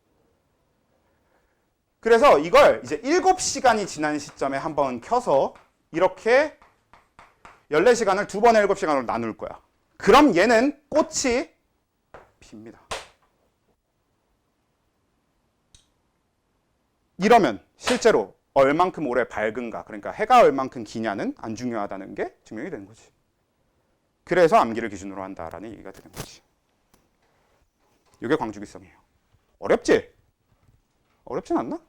그래서 이걸 이제 7시간이 지난 시점에 한번 켜서 이렇게 14시간을 두 번에 7시간으로 나눌 거야. 그럼 얘는 꽃이 핍니다. 이러면 실제로 얼만큼 오래 밝은가, 그러니까 해가 얼만큼 기냐는 안 중요하다는 게 증명이 되는 거지. 그래서 암기를 기준으로 한다라는 얘기가 되는 거지. 이게 광주기성이에요. 어렵지? 어렵진 않나?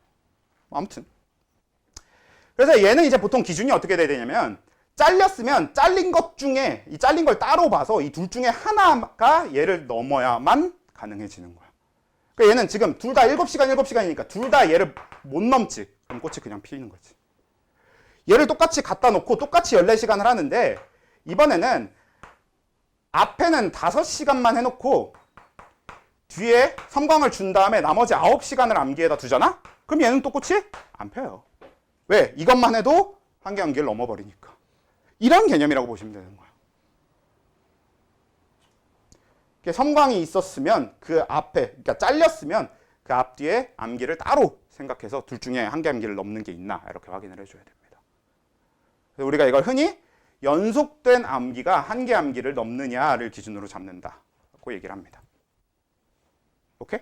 아무튼. 그래서 얘는 이제 보통 기준이 어떻게 돼야 되냐면, 잘렸으면 잘린 것 중에 이 잘린 걸 따로 봐서 이 둘 중에 하나가 얘를 넘어야만 가능해지는 거야. 그러니까 얘는 지금 둘 다 7시간, 7시간이니까 둘 다 얘를 못 넘지. 그럼 꽃이 그냥 피는 거지. 얘를 똑같이 갖다 놓고 똑같이 14시간을 하는데, 이번에는 앞에는 5시간만 해놓고 뒤에 섬광을 준 다음에 나머지 9시간을 암기에다 두잖아? 그럼 얘는 또 꽃이 안 펴요. 왜? 이것만 해도 한계 암기를 넘어버리니까. 이런 개념이라고 보시면 되는 거예요. 섬광이 있었으면 그 앞에, 그러니까 잘렸으면 그 앞뒤에 암기를 따로 생각해서 둘 중에 한계 암기를 넘는 게 있나 이렇게 확인을 해줘야 됩니다. 그래서 우리가 이걸 흔히 연속된 암기가 한계 암기를 넘느냐를 기준으로 잡는다고 얘기를 합니다. 오케이?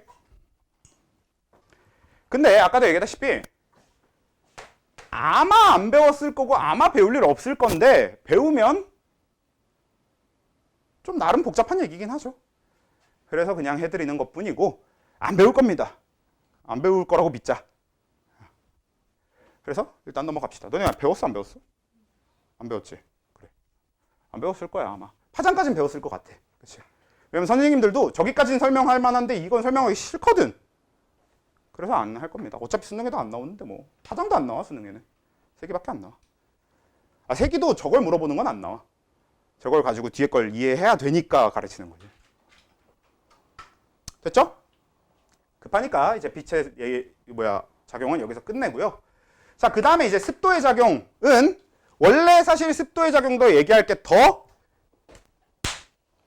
근데 아까도 얘기했다시피 아마 안 배웠을 거고 아마 배울 일 없을 건데 배우면 좀 나름 복잡한 얘기긴 하죠. 그래서 그냥 해드리는 것뿐이고 안 배울 겁니다. 안 배울 거라고 믿자. 그래서 일단 넘어갑시다. 너네 배웠어 안 배웠어? 안 배웠지? 그래. 안 배웠을 거야 아마. 파장까지는 배웠을 것 같아. 그치? 왜냐면 선생님들도 저기까지는 설명할 만한데 이건 설명하기 싫거든. 그래서 안 할 겁니다. 어차피 수능에도 안 나오는데 뭐 파장도 안 나와 수능에는. 3개밖에 안 나와. 아 3개도 저걸 물어보는 건 안 나와. 저걸 가지고 뒤에 걸 이해해야 되니까 가르치는 거지. 됐죠? 급하니까 이제 빛의 작용은 여기서 끝내고요. 자, 그 다음에 이제 습도의 작용은 원래 사실 습도의 작용도 얘기할 게 더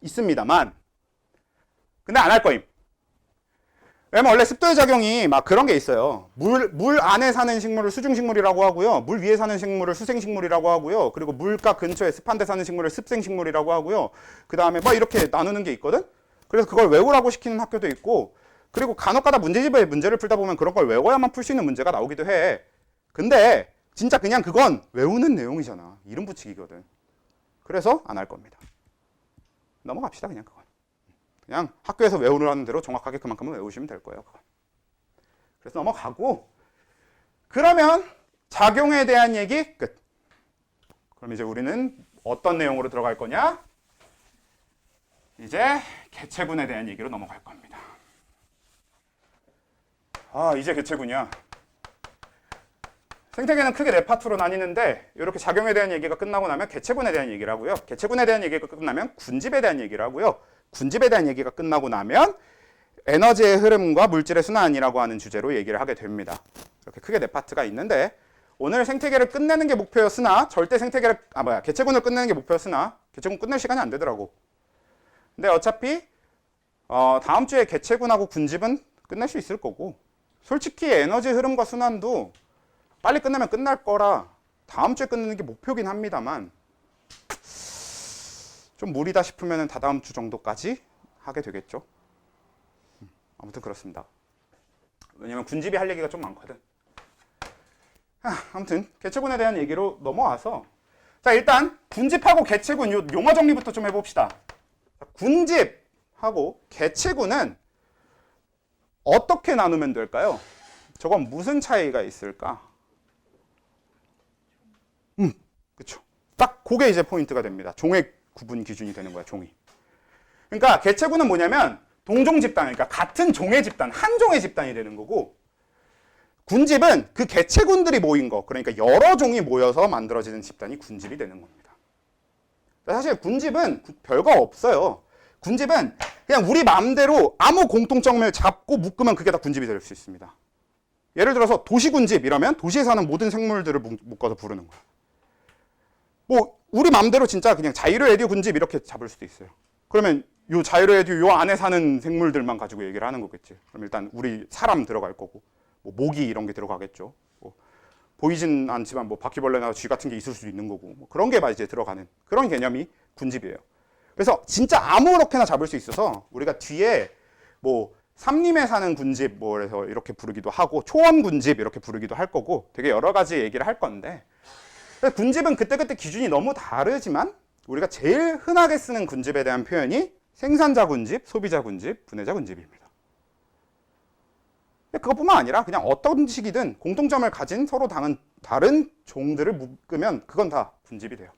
있습니다만 근데 안 할 거임. 왜냐면 원래 습도의 작용이 막 그런 게 있어요. 물 안에 사는 식물을 수중식물이라고 하고요. 물 위에 사는 식물을 수생식물이라고 하고요. 그리고 물가 근처에 습한 데 사는 식물을 습생식물이라고 하고요. 그 다음에 막 이렇게 나누는 게 있거든? 그래서 그걸 외우라고 시키는 학교도 있고 그리고 간혹가다 문제집에 문제를 풀다 보면 그런 걸 외워야만 풀 수 있는 문제가 나오기도 해. 근데 진짜 그냥 그건 외우는 내용이잖아. 이름 붙이기거든. 그래서 안 할 겁니다. 넘어갑시다 그냥 그건. 그냥 학교에서 외우라는 대로 정확하게 그만큼은 외우시면 될 거예요. 그건. 그래서 넘어가고 그러면 작용에 대한 얘기 끝. 그럼 이제 우리는 어떤 내용으로 들어갈 거냐? 이제 개체군에 대한 얘기로 넘어갈 겁니다. 아, 이제 개체군이야. 생태계는 크게 4파트로 나뉘는데 이렇게 작용에 대한 얘기가 끝나고 나면 개체군에 대한 얘기를 하고요. 개체군에 대한 얘기가 끝나면 군집에 대한 얘기를 하고요. 군집에 대한 얘기가 끝나고 나면 에너지의 흐름과 물질의 순환이라고 하는 주제로 얘기를 하게 됩니다. 이렇게 크게 4파트가 있는데 오늘 생태계를 끝내는 게 목표였으나 절대 생태계를 개체군을 끝내는 게 목표였으나 개체군 끝낼 시간이 안 되더라고. 근데 어차피 다음 주에 개체군하고 군집은 끝낼 수 있을 거고 솔직히 에너지 흐름과 순환도 빨리 끝내면 끝날 거라 다음 주에 끝내는 게 목표긴 합니다만 좀 무리다 싶으면 다다음 주 정도까지 하게 되겠죠. 아무튼 그렇습니다. 왜냐면 군집이 할 얘기가 좀 많거든. 아무튼 개체군에 대한 얘기로 넘어와서 자 일단 군집하고 개체군 요 용어 정리부터 좀 해봅시다. 군집하고 개체군은 어떻게 나누면 될까요? 저건 무슨 차이가 있을까? 그쵸. 딱 그게 이제 포인트가 됩니다. 종의 구분 기준이 되는 거야, 종이. 그러니까 개체군은 뭐냐면 동종 집단, 그러니까 같은 종의 집단, 한 종의 집단이 되는 거고 군집은 그 개체군들이 모인 거, 그러니까 여러 종이 모여서 만들어지는 집단이 군집이 되는 겁니다. 사실 군집은 별거 없어요. 군집은 그냥 우리 마음대로 아무 공통점을 잡고 묶으면 그게 다 군집이 될 수 있습니다. 예를 들어서 도시군집 이러면 도시에 사는 모든 생물들을 묶어서 부르는 거야. 뭐 우리 마음대로 진짜 그냥 자이로에디오 군집 이렇게 잡을 수도 있어요. 그러면 요 자이로에디오 요 안에 사는 생물들만 가지고 얘기를 하는 거겠지. 그럼 일단 우리 사람 들어갈 거고 뭐 모기 이런 게 들어가겠죠. 뭐 보이진 않지만 뭐 바퀴벌레나 쥐 같은 게 있을 수도 있는 거고 뭐 그런 게 이제 들어가는 그런 개념이 군집이에요. 그래서 진짜 아무렇게나 잡을 수 있어서 우리가 뒤에 뭐 삼림에 사는 군집 뭐 그래서 이렇게 부르기도 하고 초원 군집 이렇게 부르기도 할 거고 되게 여러 가지 얘기를 할 건데 군집은 그때그때 기준이 너무 다르지만 우리가 제일 흔하게 쓰는 군집에 대한 표현이 생산자 군집, 소비자 군집, 분해자 군집입니다. 그것뿐만 아니라 그냥 어떤 식이든 공통점을 가진 서로 다른 종들을 묶으면 그건 다 군집이 돼요.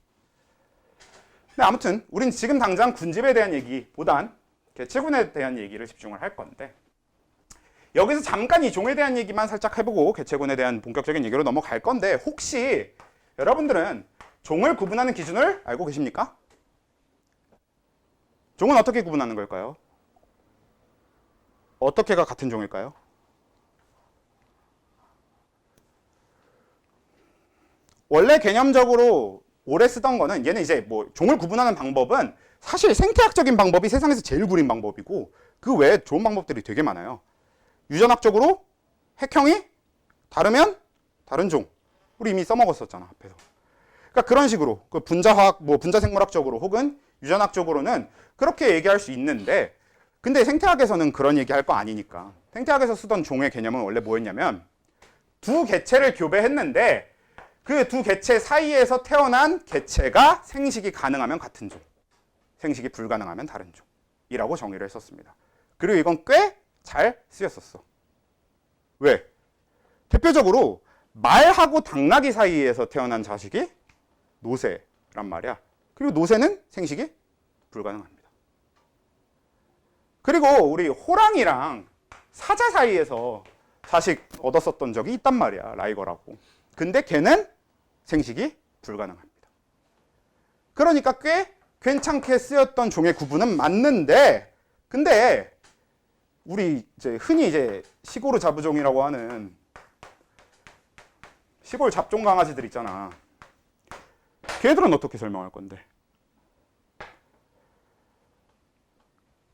근데 아무튼 우린 지금 당장 군집에 대한 얘기보단 개체군에 대한 얘기를 집중을 할 건데 여기서 잠깐 이 종에 대한 얘기만 살짝 해보고 개체군에 대한 본격적인 얘기로 넘어갈 건데 혹시 여러분들은 종을 구분하는 기준을 알고 계십니까? 종은 어떻게 구분하는 걸까요? 어떻게가 같은 종일까요? 원래 개념적으로 오래 쓰던 거는 얘는 이제 뭐 종을 구분하는 방법은 사실 생태학적인 방법이 세상에서 제일 구린 방법이고 그 외에 좋은 방법들이 되게 많아요. 유전학적으로 핵형이 다르면 다른 종. 우리 이미 써먹었었잖아 앞에서. 그러니까 그런 식으로 그 분자화학, 뭐 분자생물학적으로 혹은 유전학적으로는 그렇게 얘기할 수 있는데 근데 생태학에서는 그런 얘기할 거 아니니까 생태학에서 쓰던 종의 개념은 원래 뭐였냐면 두 개체를 교배했는데 그 두 개체 사이에서 태어난 개체가 생식이 가능하면 같은 종, 생식이 불가능하면 다른 종이라고 정의를 했었습니다. 그리고 이건 꽤 잘 쓰였었어. 왜? 대표적으로 말하고 당나귀 사이에서 태어난 자식이 노새란 말이야. 그리고 노새는 생식이 불가능합니다. 그리고 우리 호랑이랑 사자 사이에서 자식 얻었었던 적이 있단 말이야. 라이거라고. 근데 걔는 생식이 불가능합니다. 그러니까 꽤 괜찮게 쓰였던 종의 구분은 맞는데, 근데 우리 이제 흔히 이제 시골 자부종이라고 하는 시골 잡종 강아지들 있잖아. 걔네들은 어떻게 설명할 건데?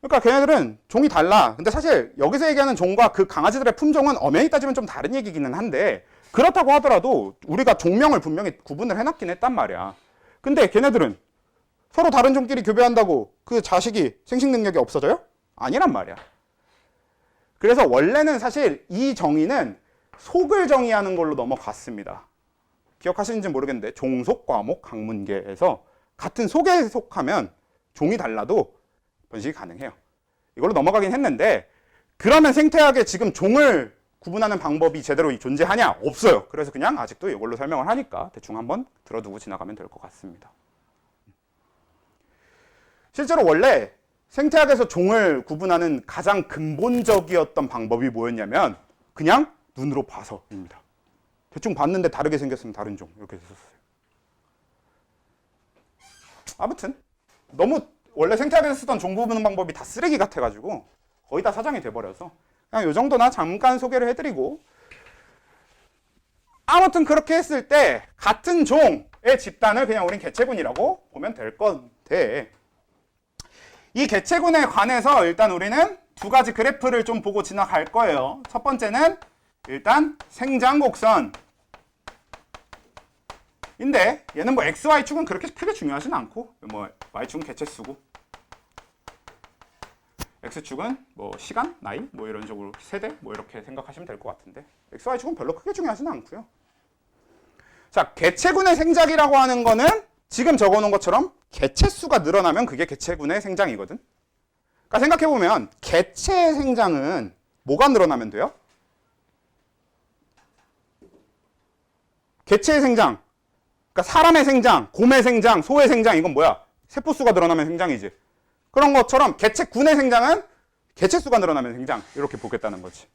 그러니까 걔네들은 종이 달라. 근데 사실 여기서 얘기하는 종과 그 강아지들의 품종은 엄연히 따지면 좀 다른 얘기기는 한데, 그렇다고 하더라도 우리가 종명을 분명히 구분을 해놨긴 했단 말이야. 근데 걔네들은 서로 다른 종끼리 교배한다고 그 자식이 생식 능력이 없어져요? 아니란 말이야. 그래서 원래는 사실 이 정의는 속을 정의하는 걸로 넘어갔습니다. 기억하시는지 모르겠는데 종속, 과목, 강문계에서 같은 속에 속하면 종이 달라도 번식이 가능해요. 이걸로 넘어가긴 했는데, 그러면 생태학에 지금 종을 구분하는 방법이 제대로 존재하냐? 없어요. 그래서 그냥 아직도 이걸로 설명을 하니까 대충 한번 들어두고 지나가면 될 것 같습니다. 실제로 원래 생태학에서 종을 구분하는 가장 근본적이었던 방법이 뭐였냐면 그냥 눈으로 봐서입니다. 대충 봤는데 다르게 생겼으면 다른 종 이렇게 됐었어요. 아무튼 너무 원래 생태학에서 쓰던 종 구분 방법이 다 쓰레기 같아가지고 거의 다 사장이 돼버려서 그냥 이 정도나 잠깐 소개를 해드리고, 아무튼 그렇게 했을 때 같은 종의 집단을 그냥 우린 개체군이라고 보면 될 건데, 이 개체군에 관해서 일단 우리는 두 가지 그래프를 좀 보고 지나갈 거예요. 첫 번째는 일단 생장 곡선인데, 얘는 뭐 x, y축은 그렇게 크게 중요하진 않고, 뭐 y축은 개체수고 x축은 뭐 시간, 나이, 뭐 이런 식으로 세대, 뭐 이렇게 생각하시면 될 것 같은데, x, y축은 별로 크게 중요하진 않고요. 자, 개체군의 생장이라고 하는 거는 지금 적어놓은 것처럼 개체수가 늘어나면 그게 개체군의 생장이거든. 그러니까 생각해보면 개체의 생장은 뭐가 늘어나면 돼요? 개체의 생장, 그러니까 사람의 생장, 곰의 생장, 소의 생장, 이건 뭐야? 세포수가 늘어나면 생장이지. 그런 것처럼 개체군의 생장은 개체수가 늘어나면 생장, 이렇게 보겠다는 거지.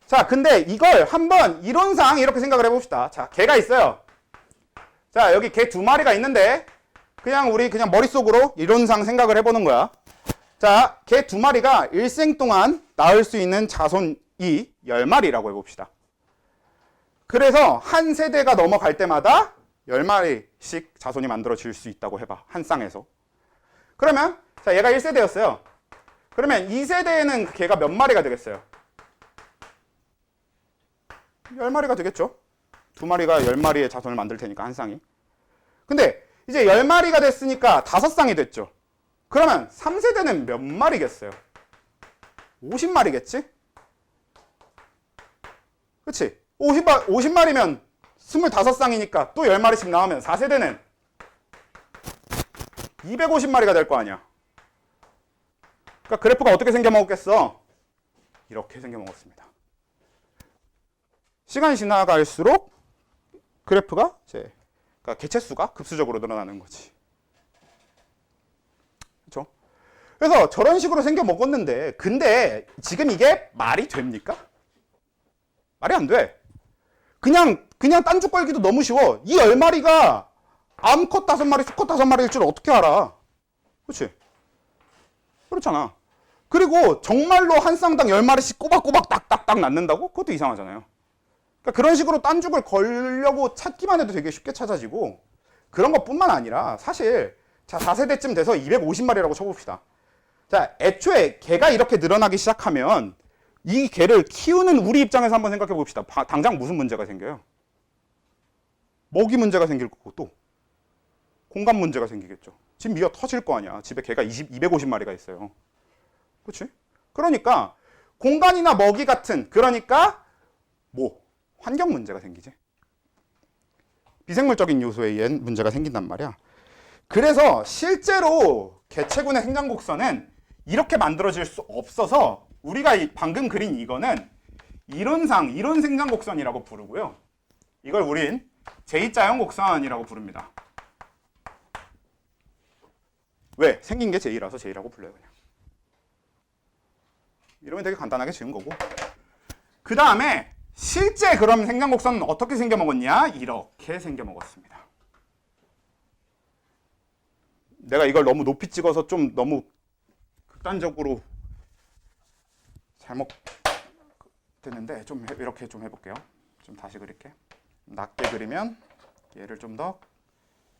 자, 근데 이걸 한번 이론상 이렇게 생각을 해봅시다. 자, 개가 있어요. 자, 여기 개 두 마리가 있는데 우리 그냥 머릿속으로 이론상 생각을 해보는 거야. 자, 개 두 마리가 일생 동안 낳을 수 있는 자손이 10마리라고 해봅시다. 그래서 한 세대가 넘어갈 때마다 10마리씩 자손이 만들어질 수 있다고 해봐. 한 쌍에서. 그러면 자, 얘가 1세대였어요. 그러면 2세대에는 개가 몇 마리가 되겠어요? 10마리가 되겠죠. 두 마리가 10마리의 자손을 만들 테니까 한 쌍이. 근데 이제 10마리가 됐으니까 5쌍이 됐죠. 그러면 3세대는 몇 마리겠어요? 50마리겠지? 그치? 50마리면 25쌍이니까 또 10마리씩 나오면 4세대는 250마리가 될 거 아니야. 그러니까 그래프가 어떻게 생겨먹었겠어? 이렇게 생겨먹었습니다. 시간이 지나갈수록 그래프가 그러니까 개체수가 급수적으로 늘어나는 거지. 그렇죠? 그래서 저런 식으로 생겨 먹었는데, 근데 지금 이게 말이 됩니까? 말이 안 돼. 그냥 딴죽 걸기도 너무 쉬워. 이 10마리가 암컷 5마리, 수컷 5마리일 줄 어떻게 알아? 그렇지? 그렇잖아. 그리고 정말로 한 쌍당 10마리씩 꼬박꼬박 딱딱딱 낳는다고? 그것도 이상하잖아요. 그러니까 그런 식으로 딴죽을 걸려고 찾기만 해도 되게 쉽게 찾아지고, 그런 것뿐만 아니라 사실 자, 4세대쯤 돼서 250마리라고 쳐봅시다. 자, 애초에 개가 이렇게 늘어나기 시작하면 이 개를 키우는 우리 입장에서 한번 생각해 봅시다. 당장 무슨 문제가 생겨요? 먹이 문제가 생길 거고, 또 공간 문제가 생기겠죠. 집 미어 터질 거 아니야. 집에 개가 250마리가 있어요. 그렇지? 그러니까 공간이나 먹이 같은, 그러니까 뭐 환경 문제가 생기지. 비생물적인 요소에 의한 문제가 생긴단 말이야. 그래서 실제로 개체군의 생장 곡선은 이렇게 만들어질 수 없어서 우리가 방금 그린 이거는 이론상 이론 생장 곡선이라고 부르고요. 이걸 우린 J자형 곡선이라고 부릅니다. 왜? 생긴 게 J라서 J라고 불러요, 그냥. 이러면 되게 간단하게 지은 거고. 그 다음에 실제 그럼 생장 곡선은 어떻게 생겨 먹었냐? 이렇게 생겨 먹었습니다. 내가 이걸 너무 높이 찍어서 좀 너무 극단적으로 잘못 됐는데 좀 이렇게 좀 해볼게요. 좀 다시 그릴게. 낮게 그리면 얘를 좀 더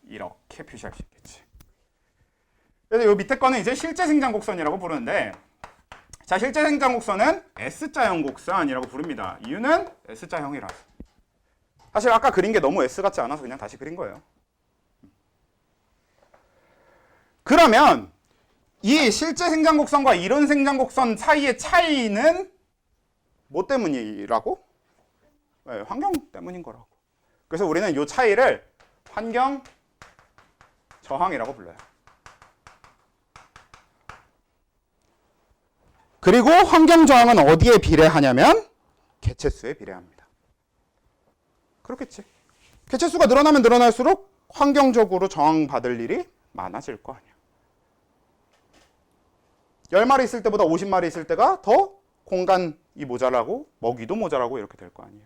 이렇게 표시할 수 있겠지. 그래서 이 밑에 거는 이제 실제 생장 곡선이라고 부르는데, 자, 실제 생장 곡선은 S자형 곡선이라고 부릅니다. 이유는 S자형이라서. 사실 아까 그린 게 너무 S 같지 않아서 그냥 다시 그린 거예요. 그러면 이 실제 생장 곡선과 이론 생장 곡선 사이의 차이는 뭐 때문이라고? 네, 환경 때문인 거라고. 그래서 우리는 이 차이를 환경 저항이라고 불러요. 그리고 환경 저항은 어디에 비례하냐면 개체수에 비례합니다. 그렇겠지. 개체수가 늘어나면 늘어날수록 환경적으로 저항받을 일이 많아질 거 아니야. 10마리 있을 때보다 50마리 있을 때가 더 공간이 모자라고 먹이도 모자라고 이렇게 될 거 아니에요.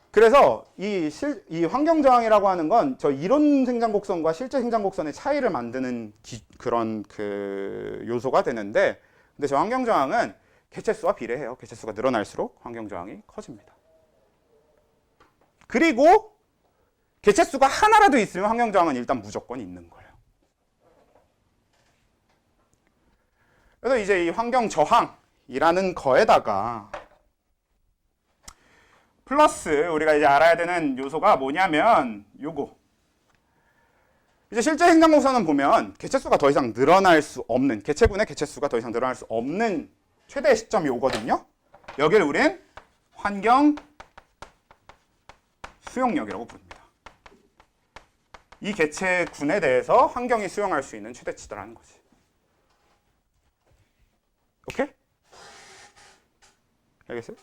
그래서 이 환경 저항이라고 하는 건 저 이론 생장 곡선과 실제 생장 곡선의 차이를 만드는 그런 요소가 되는데, 근데 저 환경 저항은 개체수와 비례해요. 개체수가 늘어날수록 환경 저항이 커집니다. 그리고 개체수가 하나라도 있으면 환경 저항은 일단 무조건 있는 거예요. 그래서 이제 이 환경 저항이라는 거에다가 플러스 우리가 이제 알아야 되는 요소가 뭐냐면 요거. 이제 실제 생장 곡선은 보면 개체수가 더 이상 늘어날 수 없는, 개체군의 개체수가 더 이상 늘어날 수 없는 최대 시점이 오거든요. 여기를 우린 환경 수용력이라고 부릅니다. 이 개체군에 대해서 환경이 수용할 수 있는 최대치라는 거지. 오케이? 알겠어요?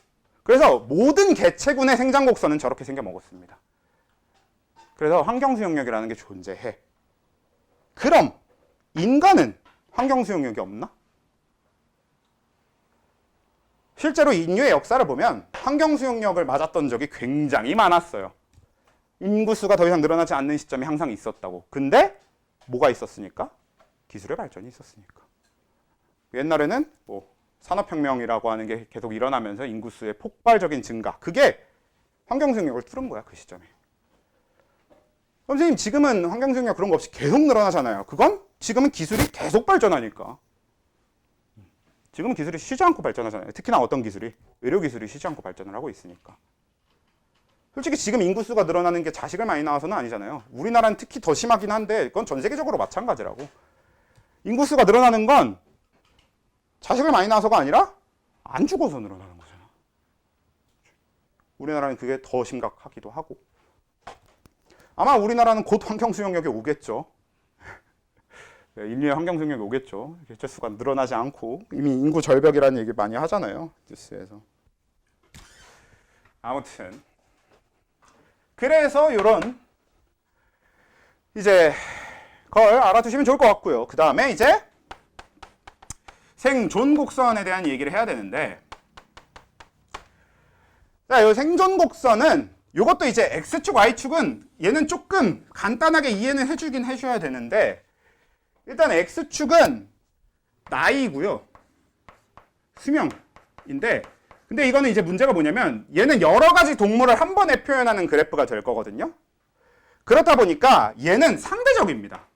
그래서 모든 개체군의 생장 곡선은 저렇게 생겨 먹었습니다. 그래서 환경 수용력이라는 게 존재해. 그럼 인간은 환경 수용력이 없나? 실제로 인류의 역사를 보면 환경 수용력을 맞았던 적이 굉장히 많았어요. 인구수가 더 이상 늘어나지 않는 시점이 항상 있었다고. 근데 뭐가 있었으니까? 기술의 발전이 있었으니까. 옛날에는 뭐 산업혁명이라고 하는 게 계속 일어나면서 인구수의 폭발적인 증가, 그게 환경 수용력을 뚫은 거야, 그 시점에. 선생님, 지금은 환경 수용력 그런 거 없이 계속 늘어나잖아요. 그건 지금은 기술이 계속 발전하니까. 지금은 기술이 쉬지 않고 발전하잖아요. 특히나 어떤 기술이? 의료 기술이 쉬지 않고 발전을 하고 있으니까. 솔직히 지금 인구수가 늘어나는 게 자식을 많이 낳아서는 아니잖아요. 우리나라는 특히 더 심하긴 한데 그건 전 세계적으로 마찬가지라고. 인구수가 늘어나는 건 자식을 많이 낳아서가 아니라 안 죽어서 늘어나는 거잖아. 우리나라는 그게 더 심각하기도 하고. 아마 우리나라는 곧 환경 수용력에 오겠죠. 인류의 환경 수용력에 오겠죠. 개체수가 늘어나지 않고 이미 인구 절벽이라는 얘기 많이 하잖아요, 뉴스에서. 아무튼 그래서 이런 이제 걸 알아두시면 좋을 것 같고요. 그 다음에 이제 생존 곡선에 대한 얘기를 해야 되는데, 자, 이 생존 곡선은 이것도 이제 X축, Y축은 얘는 조금 간단하게 이해는 해주긴 해줘야 되는데, 일단 X축은 나이고요, 수명인데, 근데 이거는 이제 문제가 뭐냐면 얘는 여러 가지 동물을 한 번에 표현하는 그래프가 될 거거든요. 그렇다 보니까 얘는 상대적입니다.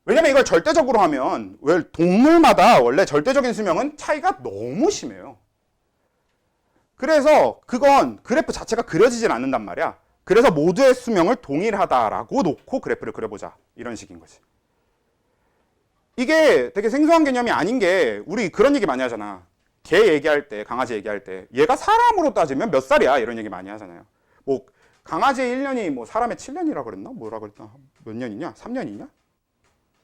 왜냐면 이걸 절대적으로 하면 왜 동물마다 원래 절대적인 수명은 차이가 너무 심해요. 그래서 그건 그래프 자체가 그려지진 않는단 말이야. 그래서 모두의 수명을 동일하다라고 놓고 그래프를 그려보자, 이런 식인 거지. 이게 되게 생소한 개념이 아닌 게 우리 그런 얘기 많이 하잖아. 개 얘기할 때, 강아지 얘기할 때 얘가 사람으로 따지면 몇 살이야? 이런 얘기 많이 하잖아요. 뭐 강아지의 1년이 뭐 사람의 7년이라 그랬나? 뭐라 그랬나? 몇 년이냐? 3년이냐?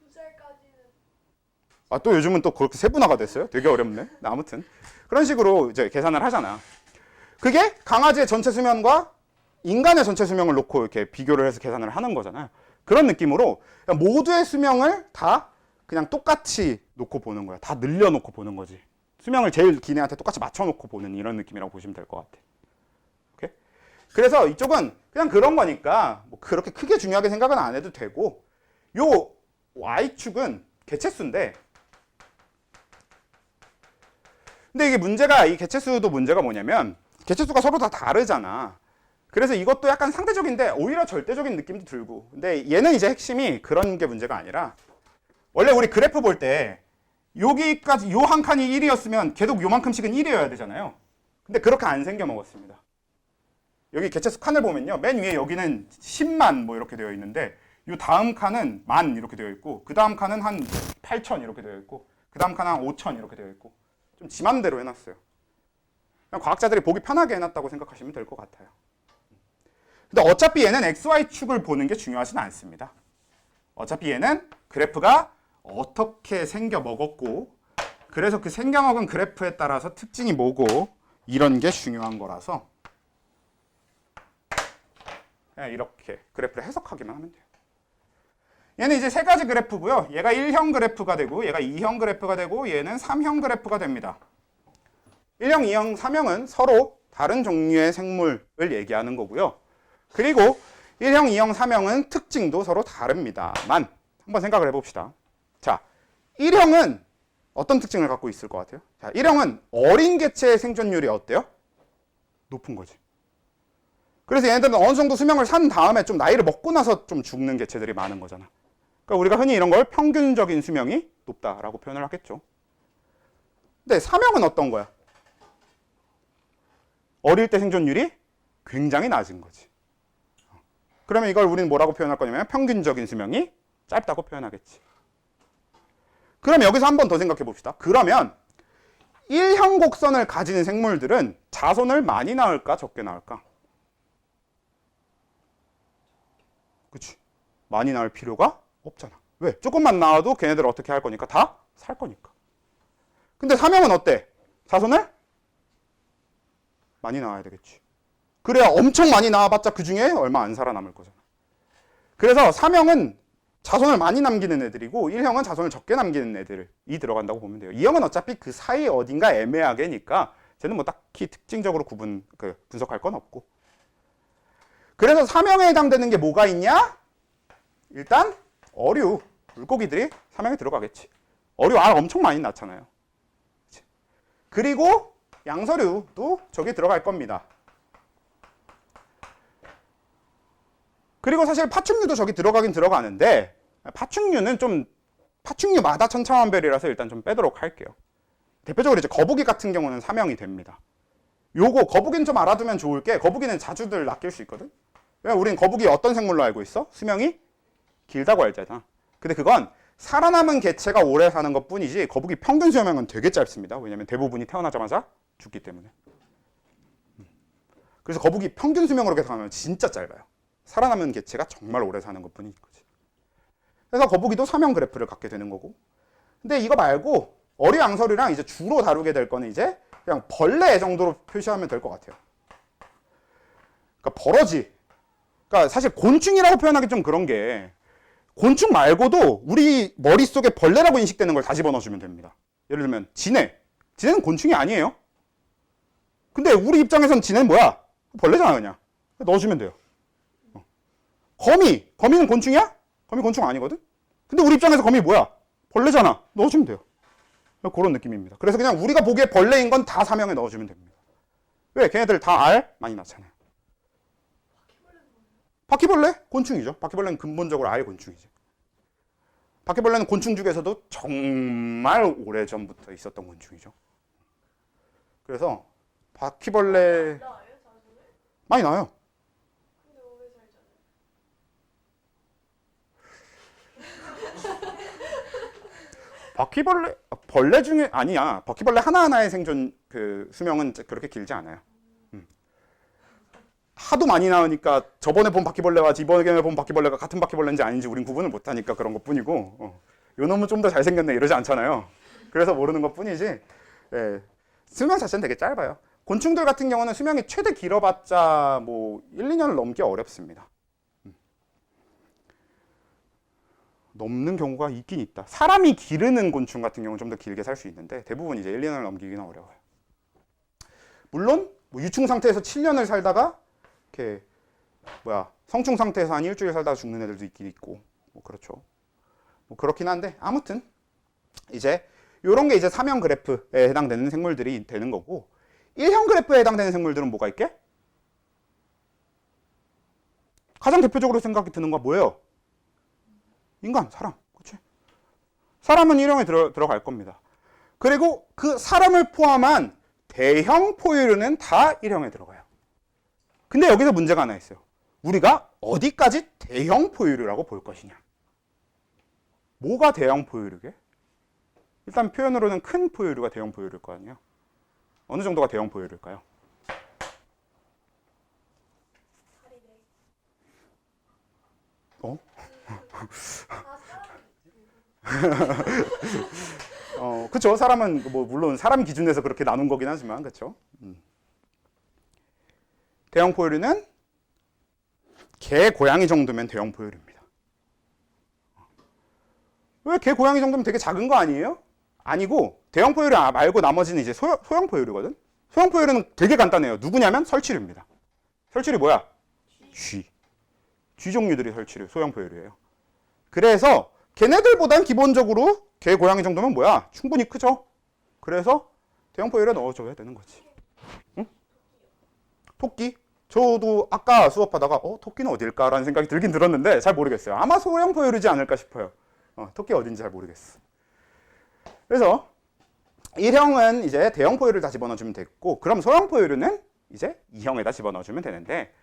2살까지는. 아, 또 요즘은 또 그렇게 세분화가 됐어요? 되게 어렵네. 아무튼 그런 식으로 이제 계산을 하잖아. 그게 강아지의 전체 수명과 인간의 전체 수명을 놓고 이렇게 비교를 해서 계산을 하는 거잖아요. 그런 느낌으로 모두의 수명을 다 그냥 똑같이 놓고 보는 거야. 다 늘려놓고 보는 거지. 수명을 제일 긴 애한테 똑같이 맞춰놓고 보는 이런 느낌이라고 보시면 될 것 같아. 오케이? 그래서 이쪽은 그냥 그런 거니까 뭐 그렇게 크게 중요하게 생각은 안 해도 되고, 요 Y축은 개체수인데, 근데 이게 문제가, 이 개체수도 문제가 뭐냐면 개체수가 서로 다 다르잖아. 그래서 이것도 약간 상대적인데 오히려 절대적인 느낌도 들고, 근데 얘는 이제 핵심이 그런 게 문제가 아니라, 원래 우리 그래프 볼 때 여기까지 요 한 칸이 1이었으면 계속 요만큼씩은 1이어야 되잖아요. 근데 그렇게 안 생겨 먹었습니다. 여기 개체수 칸을 보면요, 맨 위에 여기는 10만 뭐 이렇게 되어 있는데, 요 다음 칸은 만 이렇게 되어 있고, 그 다음 칸은 한 8천 이렇게 되어 있고, 그 다음 칸은 한 5천 이렇게 되어 있고, 좀 지 맘대로 해놨어요. 그냥 과학자들이 보기 편하게 해놨다고 생각하시면 될 것 같아요. 근데 어차피 얘는 XY축을 보는 게 중요하진 않습니다. 어차피 얘는 그래프가 어떻게 생겨 먹었고, 그래서 그 생겨 먹은 그래프에 따라서 특징이 뭐고, 이런 게 중요한 거라서 그냥 이렇게 그래프를 해석하기만 하면 돼요. 얘는 이제 세 가지 그래프고요. 얘가 1형 그래프가 되고, 얘가 2형 그래프가 되고, 얘는 3형 그래프가 됩니다. 1형, 2형, 3형은 서로 다른 종류의 생물을 얘기하는 거고요. 그리고 1형, 2형, 3형은 특징도 서로 다릅니다만, 한번 생각을 해봅시다. 자, 1형은 어떤 특징을 갖고 있을 것 같아요? 자, 1형은 어린 개체의 생존율이 어때요? 높은 거지. 그래서 얘네들은 어느 정도 수명을 산 다음에 좀 나이를 먹고 나서 좀 죽는 개체들이 많은 거잖아. 그러니까 우리가 흔히 이런 걸 평균적인 수명이 높다라고 표현을 하겠죠. 근데 3형은 어떤 거야? 어릴 때 생존율이 굉장히 낮은 거지. 그러면 이걸 우리는 뭐라고 표현할 거냐면 평균적인 수명이 짧다고 표현하겠지. 그럼 여기서 한 번 더 생각해 봅시다. 그러면 1형 곡선을 가지는 생물들은 자손을 많이 낳을까 적게 낳을까? 그치? 많이 낳을 필요가 없잖아. 왜? 조금만 낳아도 걔네들 어떻게 할 거니까? 다 살 거니까. 근데 3형은 어때? 자손을 많이 낳아야 되겠지. 그래야 엄청 많이 낳아봤자 그 중에 얼마 안 살아남을 거잖아. 그래서 3형은 자손을 많이 남기는 애들이고 1형은 자손을 적게 남기는 애들이 들어간다고 보면 돼요. 2형은 어차피 그 사이 어딘가 애매하게니까 쟤는 뭐 딱히 특징적으로 분석할 건 없고. 그래서 3형에 해당되는 게 뭐가 있냐? 일단 어류, 물고기들이 3형에 들어가겠지. 어류 알 엄청 많이 낳잖아요. 그리고 양서류도 저기 들어갈 겁니다. 그리고 사실 파충류도 저기 들어가긴 들어가는데, 파충류는 좀 파충류마다 천차만별이라서 일단 좀 빼도록 할게요. 대표적으로 이제 거북이 같은 경우는 3형이 됩니다. 요거 거북이는 좀 알아두면 좋을 게, 거북이는 자주들 낚일 수 있거든. 왜냐면 우린 거북이 어떤 생물로 알고 있어? 수명이 길다고 알잖아. 근데 그건 살아남은 개체가 오래 사는 것 뿐이지 거북이 평균 수명은 되게 짧습니다. 왜냐면 대부분이 태어나자마자 죽기 때문에. 그래서 거북이 평균 수명으로 계산하면 진짜 짧아요. 살아남은 개체가 정말 오래 사는 것 뿐인 거지. 그래서 거북이도 3형 그래프를 갖게 되는 거고. 근데 이거 말고 어류 양서류랑 이제 주로 다루게 될 거는 이제 그냥 벌레 정도로 표시하면 될 것 같아요. 그러니까 버러지. 그러니까 사실 곤충이라고 표현하기 좀 그런 게, 곤충 말고도 우리 머릿속에 벌레라고 인식되는 걸 다 집어넣어주면 됩니다. 예를 들면 지네. 지네는 곤충이 아니에요. 근데 우리 입장에선 지네는 뭐야? 벌레잖아 그냥. 넣어주면 돼요. 거미. 거미는 곤충이야? 거미 곤충 아니거든? 근데 우리 입장에서 거미 뭐야? 벌레잖아. 넣어주면 돼요. 그런 느낌입니다. 그래서 그냥 우리가 보기에 벌레인 건 다 3형에 넣어주면 됩니다. 왜? 걔네들 다 알 많이 낳잖아요. 바퀴벌레? 곤충이죠. 바퀴벌레는 근본적으로 아예 곤충이죠. 바퀴벌레는 곤충 중에서도 정말 오래전부터 있었던 곤충이죠. 그래서 바퀴벌레 나와요, 자손을? 많이 나와요. 근데 오래 살잖아요. 벌레 중에 아니야. 바퀴벌레 하나하나의 생존 그 수명은 그렇게 길지 않아요. 하도 많이 나오니까 저번에 본 바퀴벌레와 이번에 본 바퀴벌레가 같은 바퀴벌레인지 아닌지 우린 구분을 못하니까 그런 것뿐이고 요 놈은 좀 더 잘생겼네 이러지 않잖아요. 그래서 모르는 것뿐이지. 예, 수명 자체는 되게 짧아요. 곤충들 같은 경우는 수명이 최대 길어봤자 뭐 1, 2년을 넘기 어렵습니다. 넘는 경우가 있긴 있다. 사람이 기르는 곤충 같은 경우는 좀 더 길게 살 수 있는데 대부분 이제 1, 2년을 넘기기는 어려워요. 물론 뭐 유충 상태에서 7년을 살다가 이렇게 성충 상태에서 한 일주일 살다가 죽는 애들도 있긴 있고 뭐 그렇죠. 뭐 그렇긴 한데 아무튼 이제 요런 게 이제 3형 그래프에 해당되는 생물들이 되는 거고 1형 그래프에 해당되는 생물들은 뭐가 있게? 가장 대표적으로 생각이 드는 건 뭐예요? 인간, 사람. 그치? 사람은 1형에 들어갈 겁니다. 그리고 그 사람을 포함한 대형 포유류는 다 1형에 들어가요. 근데 여기서 문제가 하나 있어요. 우리가 어디까지 대형 포유류라고 볼 것이냐. 뭐가 대형 포유류게? 일단 표현으로는 큰 포유류가 대형 포유류일 거 아니에요. 어느 정도가 대형 포유류일까요? 어? 그쵸. 사람은 뭐 물론 사람 기준에서 그렇게 나눈 거긴 하지만 그쵸. 대형 포유류는 개, 고양이 정도면 대형 포유류입니다. 왜 개, 고양이 정도면 되게 작은 거 아니에요? 아니고 대형 포유류 말고 나머지는 이제 소형 포유류거든. 소형 포유류는 되게 간단해요. 누구냐면 설치류입니다. 설치류 뭐야? 쥐. 쥐 종류들이 설치류, 소형 포유류예요. 그래서 걔네들보단 기본적으로 개, 고양이 정도면 뭐야? 충분히 크죠? 그래서 대형 포유류에 넣어줘야 되는 거지. 응? 토끼? 저도 아까 수업하다가 토끼는 어딜까라는 생각이 들긴 들었는데 잘 모르겠어요. 아마 소형 포유류지 않을까 싶어요. 토끼 어딘지 잘 모르겠어. 그래서 1형은 이제 대형 포유류를 다 집어넣어주면 됐고 그럼 소형 포유류는 이제 2형에다 집어넣어주면 되는데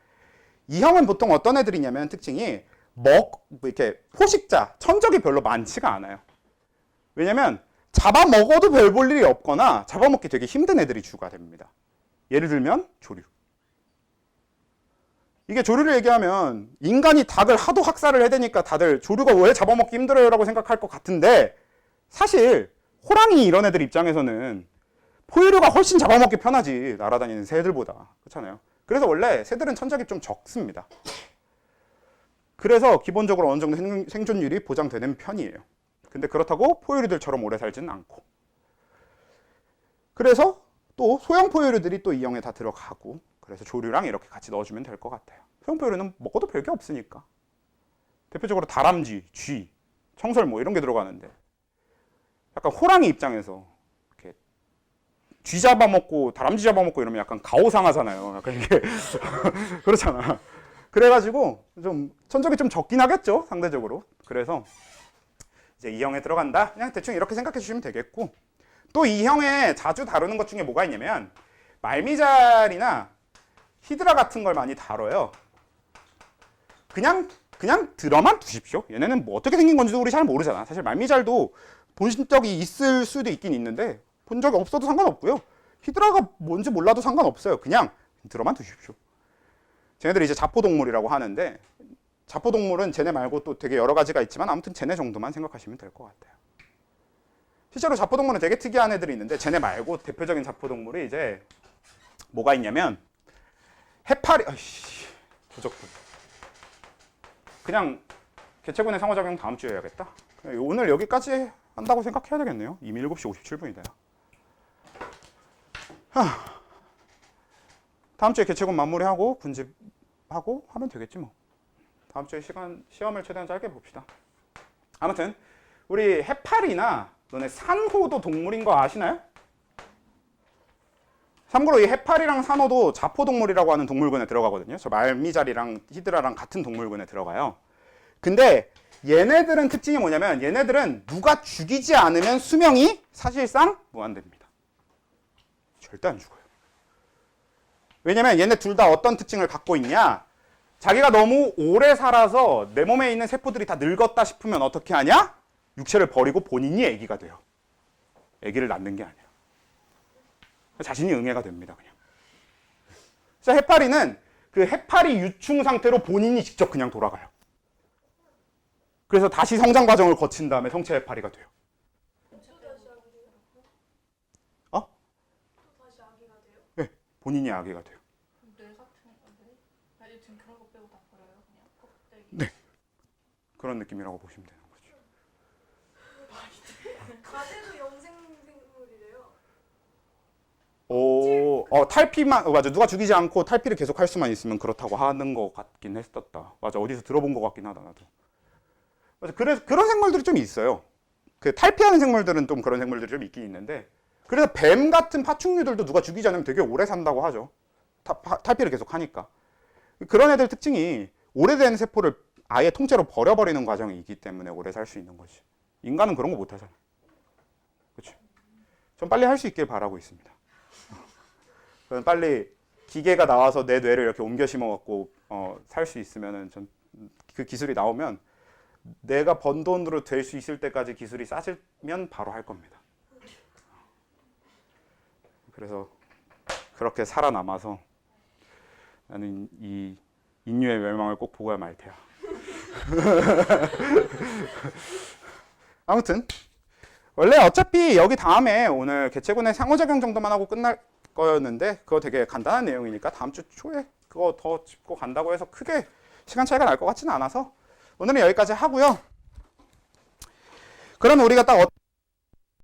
2형은 보통 어떤 애들이냐면 특징이 이렇게 포식자, 천적이 별로 많지가 않아요. 왜냐면 잡아먹어도 별 볼 일이 없거나 잡아먹기 되게 힘든 애들이 주가 됩니다. 예를 들면 조류. 이게 조류를 얘기하면 인간이 닭을 하도 학살을 해대니까 다들 조류가 왜 잡아먹기 힘들어요 라고 생각할 것 같은데 사실 호랑이 이런 애들 입장에서는 포유류가 훨씬 잡아먹기 편하지 날아다니는 새들보다. 그렇잖아요. 그래서 원래 새들은 천적이 좀 적습니다. 그래서 기본적으로 어느 정도 생존율이 보장되는 편이에요. 근데 그렇다고 포유류들처럼 오래 살지는 않고. 그래서 또 소형 포유류들이 또 2형에 다 들어가고 그래서 조류랑 이렇게 같이 넣어주면 될 것 같아요. 소형 포유류는 먹어도 별게 없으니까. 대표적으로 다람쥐, 쥐, 청설모 이런 게 들어가는데 약간 호랑이 입장에서 이렇게 쥐 잡아먹고 다람쥐 잡아먹고 이러면 약간 가오상하잖아요. 약간 이게 그렇잖아. 그래가지고 좀 천적이 좀 적긴 하겠죠 상대적으로. 그래서 이제 2형에 들어간다. 그냥 대충 이렇게 생각해 주시면 되겠고 또 2형에 자주 다루는 것 중에 뭐가 있냐면 말미잘이나 히드라 같은 걸 많이 다뤄요. 그냥 들어만 두십시오. 얘네는 뭐 어떻게 생긴 건지도 우리 잘 모르잖아. 사실 말미잘도 본 적이 있을 수도 있긴 있는데 본 적이 없어도 상관없고요. 히드라가 뭔지 몰라도 상관없어요. 그냥 들어만 두십시오. 쟤네들이 이제 자포동물이라고 하는데 자포동물은 쟤네 말고 또 되게 여러 가지가 있지만 아무튼 쟤네 정도만 생각하시면 될 것 같아요. 실제로 자포동물은 되게 특이한 애들이 있는데 쟤네 말고 대표적인 자포동물이 이제 뭐가 있냐면 해파리, 부적분. 그냥 개체군의 상호작용 다음 주에 해야겠다. 오늘 여기까지 한다고 생각해야 되겠네요. 이미 7시 57분이다. 다음 주에 개체군 마무리하고 분집하고 하면 되겠지 뭐. 다음 주에 시험을 최대한 짧게 봅시다. 아무튼 우리 해파리나 너네 산호도 동물인 거 아시나요? 참고로 이 해파리랑 산호도 자포동물이라고 하는 동물군에 들어가거든요. 저 말미잘이랑 히드라랑 같은 동물군에 들어가요. 근데 얘네들은 특징이 뭐냐면 얘네들은 누가 죽이지 않으면 수명이 사실상 무한대입니다. 절대 안 죽어요. 왜냐면 얘네 둘 다 어떤 특징을 갖고 있냐? 자기가 너무 오래 살아서 내 몸에 있는 세포들이 다 늙었다 싶으면 어떻게 하냐? 육체를 버리고 본인이 아기가 돼요. 아기를 낳는 게 아니에요. 자신이 응애가 됩니다. 그냥. 그래서 해파리는 그 해파리 유충 상태로 본인이 직접 그냥 돌아가요. 그래서 다시 성장 과정을 거친 다음에 성체 해파리가 돼요. 또 다시 아기 돼요? 어? 또 다시 아기가 돼요? 네, 본인이 아기가 돼요. 뇌 같은 건데? 아니 지금 그런 거 빼고 다 버려요 그냥 껍데기. 네. 그런 느낌이라고 보시면 되는 거죠. 가재도 영생생물이래요. 탈피만, 맞아. 누가 죽이지 않고 탈피를 계속 할 수만 있으면 그렇다고 하는 것 같긴 했었다. 맞아. 어디서 들어본 것 같긴 하다, 나도. 맞아. 그래서 그런 생물들이 좀 있어요. 그 탈피하는 생물들은 좀 그런 생물들이 좀 있긴 있는데, 그래서 뱀 같은 파충류들도 누가 죽이지 않으면 되게 오래 산다고 하죠. 탈피를 계속 하니까. 그런 애들 특징이 오래된 세포를 아예 통째로 버려버리는 과정이 있기 때문에 오래 살 수 있는 거지. 인간은 그런 거 못 하잖아. 그렇죠? 전 빨리 할 수 있길 바라고 있습니다. 저는 빨리 기계가 나와서 내 뇌를 이렇게 옮겨 심어갖고 살 수 있으면은 전 그 기술이 나오면 내가 번 돈으로 될 수 있을 때까지 기술이 싸지면 바로 할 겁니다. 그래서 그렇게 살아남아서 나는 이 인류의 멸망을 꼭 보고야 말 테야. 아무튼 원래 어차피 여기 다음에 오늘 개체군의 상호작용 정도만 하고 끝날 거였는데 그거 되게 간단한 내용이니까 다음 주 초에 그거 더 짚고 간다고 해서 크게 시간 차이가 날 것 같지는 않아서 오늘은 여기까지 하고요. 그럼 우리가 딱